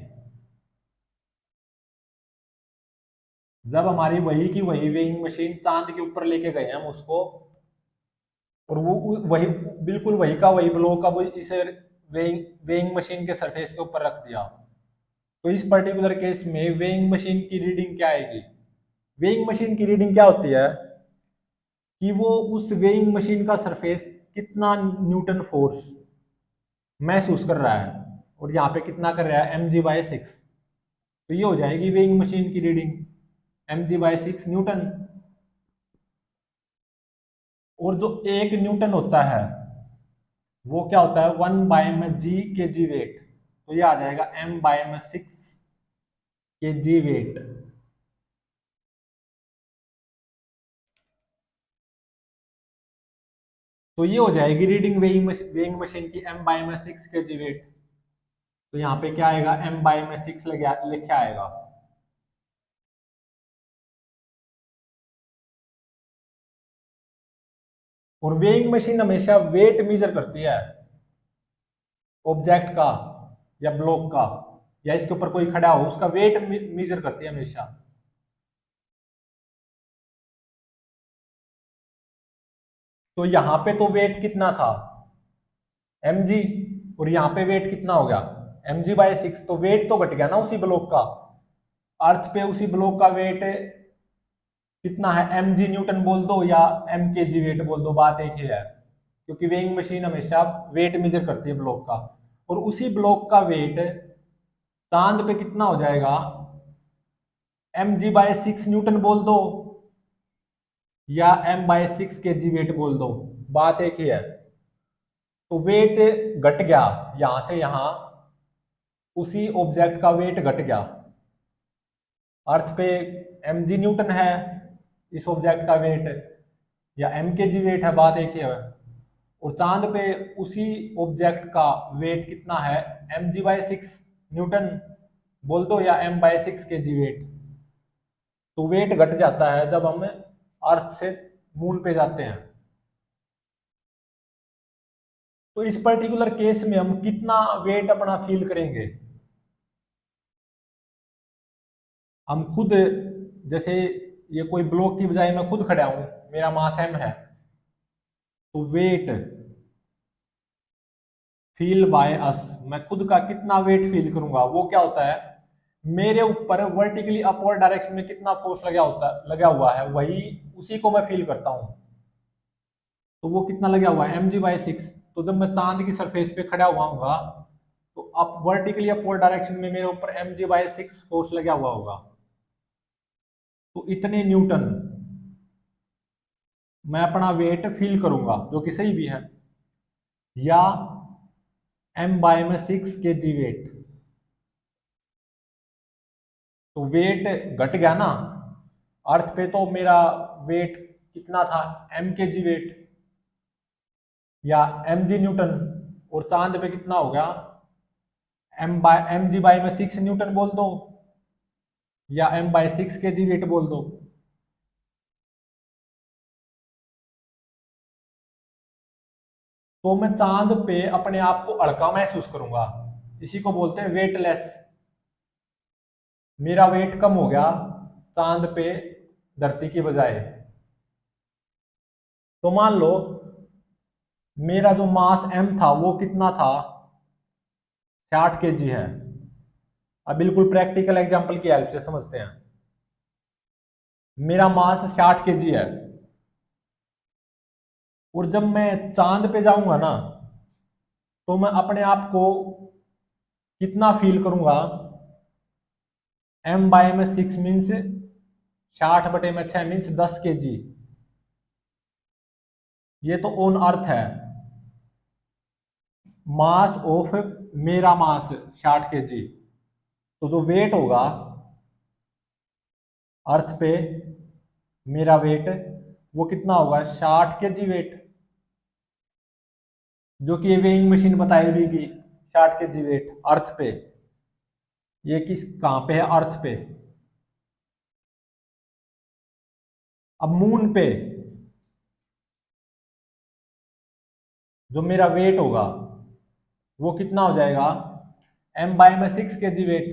जब हमारी वही की वही वेइंग मशीन चांद के ऊपर लेके गए हम उसको, और वो वही बिल्कुल वही का वही ब्लॉक का वो इसे वेइंग वेइंग मशीन के सरफेस के ऊपर रख दिया, तो इस पर्टिकुलर केस में वेइंग मशीन की रीडिंग क्या आएगी। वेइंग मशीन की रीडिंग क्या होती है कि वो उस वेइंग मशीन का सरफेस कितना न्यूटन फोर्स महसूस कर रहा है, और यहाँ पे कितना कर रहा है mg/6, तो ये हो जाएगी वेइंग मशीन की रीडिंग mg/6 न्यूटन। और जो एक न्यूटन होता है वो क्या होता है 1/g के जी वेट, तो ये आ जाएगा m/6 के जी वेट। तो ये हो जाएगी रीडिंग वेइंग मशीन की m/6 के जी वेट। तो यहाँ पे क्या आएगा m/6 लिखे आएगा। और वेइंग मशीन हमेशा वेट मेजर करती है ऑब्जेक्ट का या ब्लॉक का, या इसके ऊपर कोई खड़ा हो उसका वेट मेजर करती है हमेशा। तो यहाँ पे तो वेट कितना था mg, और यहाँ पे वेट कितना हो गया mg/6, तो वेट तो घट गया ना उसी ब्लॉक का। अर्थ पे उसी ब्लॉक का वेट कितना है mg न्यूटन बोल दो या m के जी वेट बोल दो, बात एक ही है, क्योंकि वेइंग मशीन हमेशा वेट मेजर करती है ब्लॉक का। और उसी ब्लॉक का वेट चांद पे कितना हो जाएगा mg/6 न्यूटन बोल दो या m/6 के जी वेट बोल दो, बात एक ही है। तो वेट घट गया यहां से यहां, उसी ऑब्जेक्ट का वेट घट गया। अर्थ पे mg न्यूटन है इस ऑब्जेक्ट का वेट, या m के जी वेट है, बात एक ही है। और चांद पे उसी ऑब्जेक्ट का वेट कितना है mg/6 न्यूटन बोल दो या m/6 के जी वेट। तो वेट घट जाता है जब हम अर्थ से मून पे जाते हैं। तो इस पर्टिकुलर केस में हम कितना वेट अपना फील करेंगे, हम खुद, जैसे ये कोई ब्लॉक की बजाय मैं खुद खड़ा हूं, मेरा मास m है, तो वेट फील बाय अस, मैं खुद का कितना वेट फील करूंगा, वो क्या होता है मेरे ऊपर वर्टिकली अपवर्ड डायरेक्शन में कितना फोर्स लगा हुआ है, वही उसी को मैं फील करता हूं। तो वो कितना लगा हुआ है mg/6। तो जब मैं चांद की सरफेस पे खड़ा हुआ हूँ तो अप वर्टिकली अपवर्ड डायरेक्शन में मेरे ऊपर mg/6 फोर्स लगा हुआ होगा, तो इतने न्यूटन मैं अपना वेट फील करूंगा, जो कि सही भी है। या m/6 के जी वेट, तो वेट घट गया ना, अर्थ पे तो मेरा वेट कितना था m के जी वेट या mg न्यूटन, और चांद पे कितना हो गया mg/6 न्यूटन बोल दो या m/6 के जी वेट बोल दो। तो मैं चांद पे अपने आप को हल्का महसूस करूंगा, इसी को बोलते हैं वेटलेस। मेरा वेट कम हो गया चांद पे धरती की बजाय। तो मान लो मेरा जो मास m था वो कितना था 60 के जी है। अब बिल्कुल प्रैक्टिकल एग्जांपल की हेल्प से समझते हैं। मेरा मास 60 के जी है, और जब मैं चांद पे जाऊंगा ना तो मैं अपने आप को कितना फील करूंगा m/6 मीन्स 60/6 मीन्स 10 के जी। ये तो ऑन अर्थ है, मास ऑफ मेरा मास 60 के जी, तो जो वेट होगा अर्थ पे मेरा वेट वो कितना होगा 60 के जी वेट, जो कि ये वेइंग मशीन बताएगी 60 के जी वेट अर्थ पे। ये किस कहां पे है अर्थ पे। अब मून पे जो मेरा वेट होगा वो कितना हो जाएगा, m बाय में 6 kg वेट,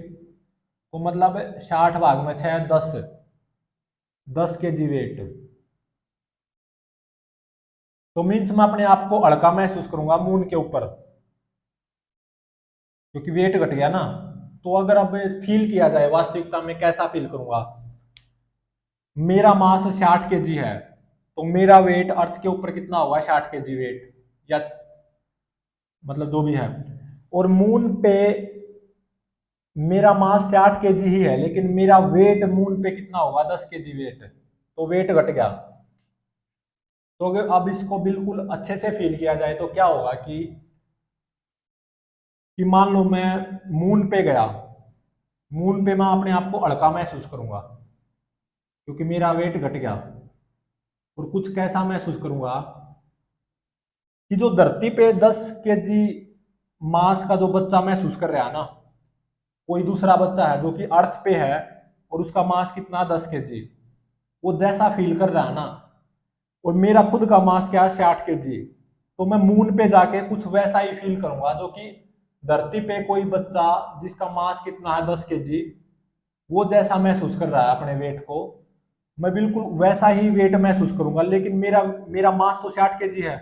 तो मतलब 60 भाग में 6 10 kg वेट। तो मीन्स मैं अपने आप को हल्का महसूस करूंगा मून के ऊपर, क्योंकि वेट घट गया ना। तो अगर अब फील किया जाए वास्तविकता में कैसा फील करूंगा, मेरा मास 60 kg है, तो मेरा वेट अर्थ के ऊपर कितना होगा, 60 kg वेट, या मतलब जो भी है। और मून पे मेरा मास 60 kg ही है, लेकिन मेरा वेट मून पे कितना होगा, 10 kg वेट, तो वेट घट गया। तो अगर अब इसको बिल्कुल अच्छे से फील किया जाए तो क्या होगा कि मान लो मैं मून पे गया, मून पे मैं अपने आप को हल्का महसूस करूंगा क्योंकि मेरा वेट घट गया। और कुछ कैसा महसूस करूंगा कि जो धरती पे 10 kg मास का जो बच्चा महसूस कर रहा है ना, कोई दूसरा बच्चा है जो कि अर्थ पे है और उसका मास कितना, 10 kg, वो जैसा फील कर रहा है ना, और मेरा खुद का मास क्या है, 60 kg, तो मैं मून पे जाके कुछ वैसा ही फील करूंगा जो कि धरती पे कोई बच्चा जिसका मास कितना है, 10 kg, वो जैसा महसूस कर रहा है अपने वेट को, मैं बिल्कुल वैसा ही वेट महसूस करूंगा। लेकिन मेरा मेरा मास तो 60 kg है,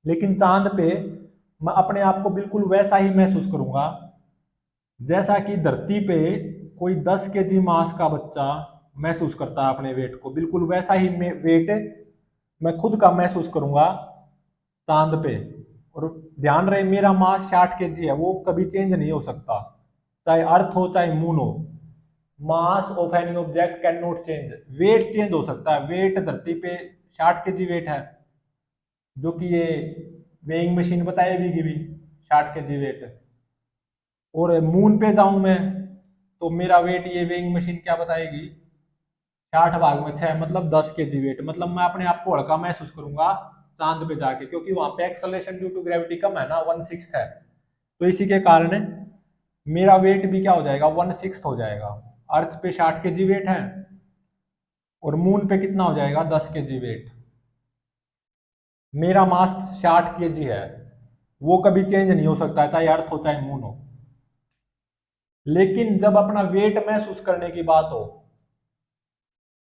लेकिन चांद पे मैं अपने आप को बिल्कुल वैसा ही महसूस करूंगा जैसा कि धरती पे कोई 10 kg मास का बच्चा महसूस करता है अपने वेट को, बिल्कुल वैसा ही वेट मैं खुद का महसूस करूंगा चांद पे। और ध्यान रहे मेरा मास 60 kg है, वो कभी चेंज नहीं हो सकता, चाहे अर्थ हो चाहे मून हो। Mass of any object can not change, wait change हो सकता है, वेट धरती पे 60 kg वेट है, जो कि ये वेइंग मशीन बताएगी कि भी 60 kg वेट। और मून पे जाऊं मैं तो मेरा वेट ये वेइंग मशीन क्या बताएगी, 60 भाग में 6, मतलब 10 kg वेट, मतलब मैं अपने आप को हल्का महसूस करूंगा चांद पे जाके, क्योंकि वहां पे एक्सेलरेशन ड्यू टू ग्रेविटी कम है ना, 1/6 है। तो इसी के कारण मेरा वेट भी क्या हो जाएगा, 1/6 हो जाएगा। अर्थ पे 60 kg वेट है और मून पे कितना हो जाएगा, 10 kg वेट। मेरा मास 60 kg है, वो कभी चेंज नहीं हो सकता चाहे अर्थ हो चाहे मून हो। लेकिन जब अपना वेट महसूस करने की बात हो,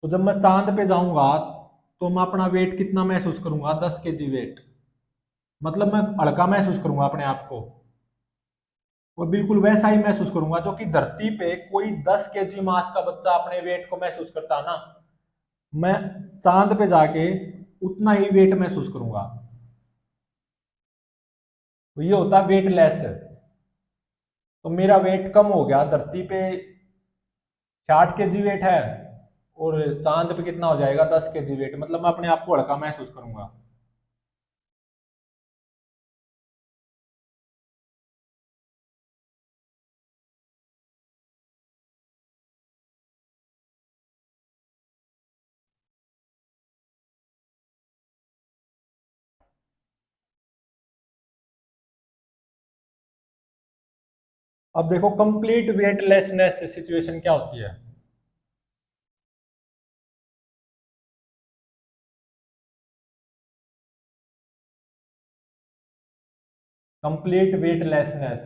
तो जब मैं चांद पे जाऊंगा तो मैं अपना वेट कितना महसूस करूंगा, 10 kg वेट, मतलब मैं हल्का महसूस करूंगा अपने आप को। और बिल्कुल वैसा ही महसूस करूंगा जो कि धरती पे कोई 10 kg मास का बच्चा अपने वेट को महसूस करता ना, मैं चांद पे जाके उतना ही वेट महसूस करूंगा। तो ये होता है वेटलेस। तो मेरा वेट कम हो गया, धरती पे 60 kg वेट है और चांद पे कितना हो जाएगा, 10 kg वेट, मतलब मैं अपने आप को हल्का महसूस करूंगा। अब देखो कंप्लीट वेटलेसनेस सिचुएशन क्या होती है। कंप्लीट वेटलेसनेस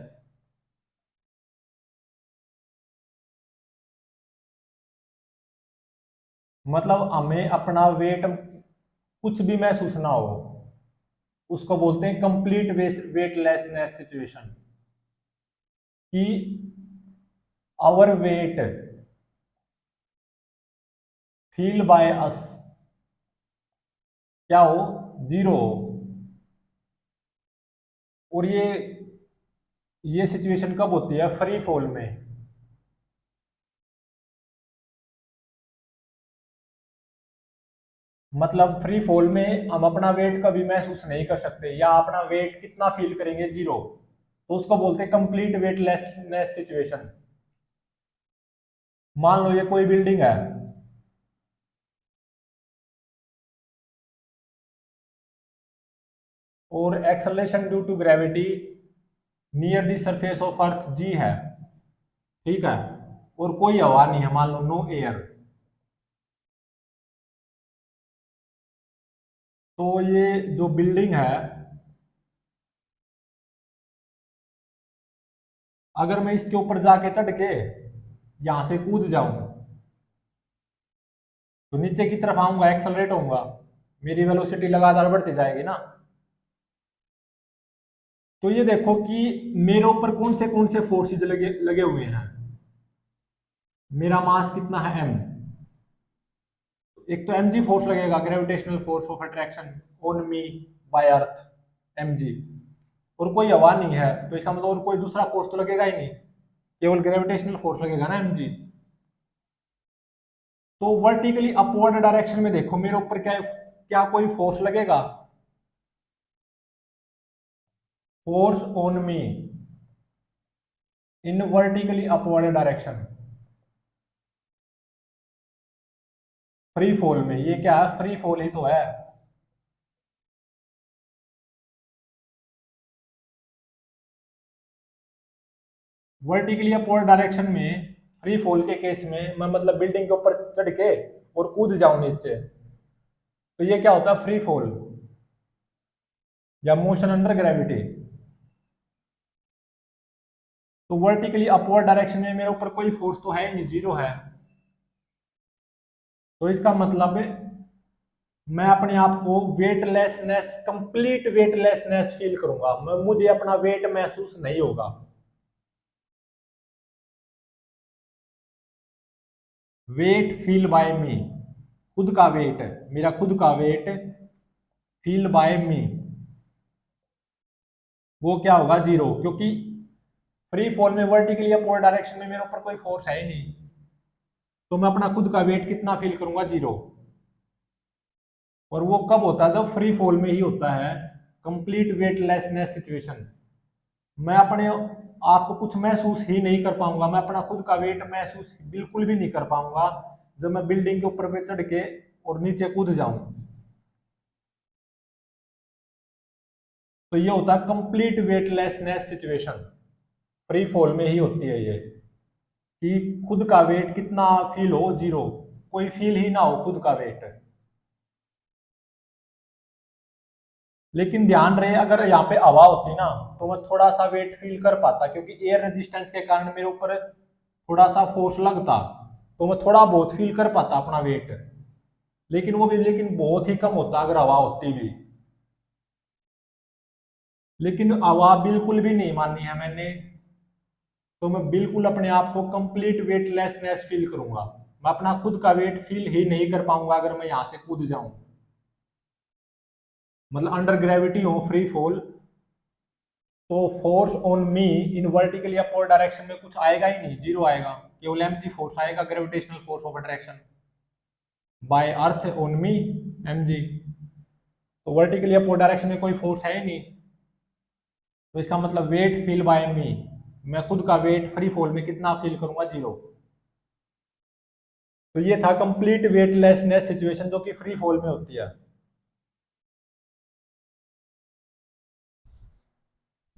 मतलब हमें अपना वेट कुछ भी महसूस ना हो, उसको बोलते हैं कंप्लीट वेटलेसनेस सिचुएशन, कि our weight feel by us क्या हो, जीरो हो। और ये सिचुएशन कब होती है, फ्री फॉल में। मतलब फ्री फॉल में हम अपना वेट कभी महसूस नहीं कर सकते, या अपना वेट कितना फील करेंगे, जीरो, तो उसको बोलते हैं कंप्लीट वेटलेसनेस सिचुएशन। मान लो ये कोई बिल्डिंग है, और acceleration due to gravity near the surface of earth g है, ठीक है, और कोई हवा नहीं है, मान लो नो एयर। तो ये जो बिल्डिंग है अगर मैं इसके ऊपर जाके चढ़ के यहां से कूद जाऊं तो नीचे की तरफ आऊंगा, एक्सेलरेट होऊंगा, मेरी वेलोसिटी लगातार बढ़ती जाएगी ना। तो ये देखो कि मेरे ऊपर कौन से फोर्सेज लगे लगे हुए हैं। मेरा मास कितना है m, एक तो mg फोर्स लगेगा, gravitational force of attraction on me by earth, mg। और कोई हवा नहीं है तो इसका मतलब और कोई दूसरा फोर्स तो लगेगा ही नहीं, केवल ग्रेविटेशनल फोर्स लगेगा ना mg। तो वर्टिकली अपवर्ड डायरेक्शन में देखो मेरे ऊपर क्या क्या कोई फोर्स लगेगा, force on me in vertically upward direction, free fall में। ये क्या है, फ्री फॉल ही तो है। वर्टिकली अपवर्ड डायरेक्शन में फ्री फॉल के केस में मैं मतलब बिल्डिंग के ऊपर चढ़ के और कूद जाऊं नीचे, तो ये क्या होता है, फ्री फॉल या मोशन अंडर ग्रेविटी। तो वर्टिकली अपवर्ड डायरेक्शन में मेरे ऊपर कोई फोर्स तो है ही नहीं, जीरो है। तो इसका मतलब मैं अपने आप को वेटलेसनेस, कंप्लीट वेटलेसनेस फील करूंगा, मुझे अपना वेट महसूस नहीं होगा। वेट फील बाय मी, खुद का वेट, मेरा खुद का वेट फील बाय मी, वो क्या होगा, जीरो। क्योंकि फ्री फॉल में वर्टिकली अपवर्ड डायरेक्शन में मेरे ऊपर कोई फोर्स है ही नहीं, तो मैं अपना खुद का वेट कितना फील करूंगा, जीरो। और वो कब होता है, जब फ्री फॉल में ही होता है, कंप्लीट वेटलेसनेस सिचुएशन। मैं अपने आप को कुछ महसूस ही नहीं कर पाऊंगा, मैं अपना खुद का वेट महसूस बिल्कुल भी नहीं कर पाऊंगा जब मैं बिल्डिंग के ऊपर पे चढ़ के और नीचे कूद जाऊं। तो ये होता है complete weightlessness situation, free fall में ही होती है ये, कि खुद का वेट कितना फील हो, जीरो, कोई फील ही ना हो खुद का वेट। लेकिन ध्यान रहे अगर यहाँ पे हवा होती ना तो मैं थोड़ा सा वेट फील कर पाता, क्योंकि एयर रेजिस्टेंस के कारण मेरे ऊपर थोड़ा सा फोर्स लगता, तो मैं थोड़ा बहुत फील कर पाता अपना वेट। लेकिन वो भी, लेकिन बहुत ही कम होता अगर हवा होती भी। लेकिन हवा बिल्कुल भी नहीं माननी है मैंने, तो मैं बिल्कुल अपने आप को कंप्लीट वेटलेसनेस फील करूंगा, मैं अपना खुद का वेट फील ही नहीं कर पाऊंगा अगर मैं यहां से कूद जाऊं। मतलब अंडर ग्रेविटी हो, फ्री फॉल, तो force on me in vertically upward direction में कुछ आएगा ही नहीं, जीरो आएगा, केवल एमजी फोर्स आएगा, gravitational force of attraction by earth on me, mg. तो वर्टिकली अपवर्ड डायरेक्शन में कोई फोर्स है ही नहीं, तो इसका मतलब वेट फील बाय मी, मैं खुद का वेट फ्री फॉल में कितना फील करूंगा, जीरो। तो ये था कंप्लीट वेटलेसनेस सिचुएशन जो कि फ्री फॉल में होती है।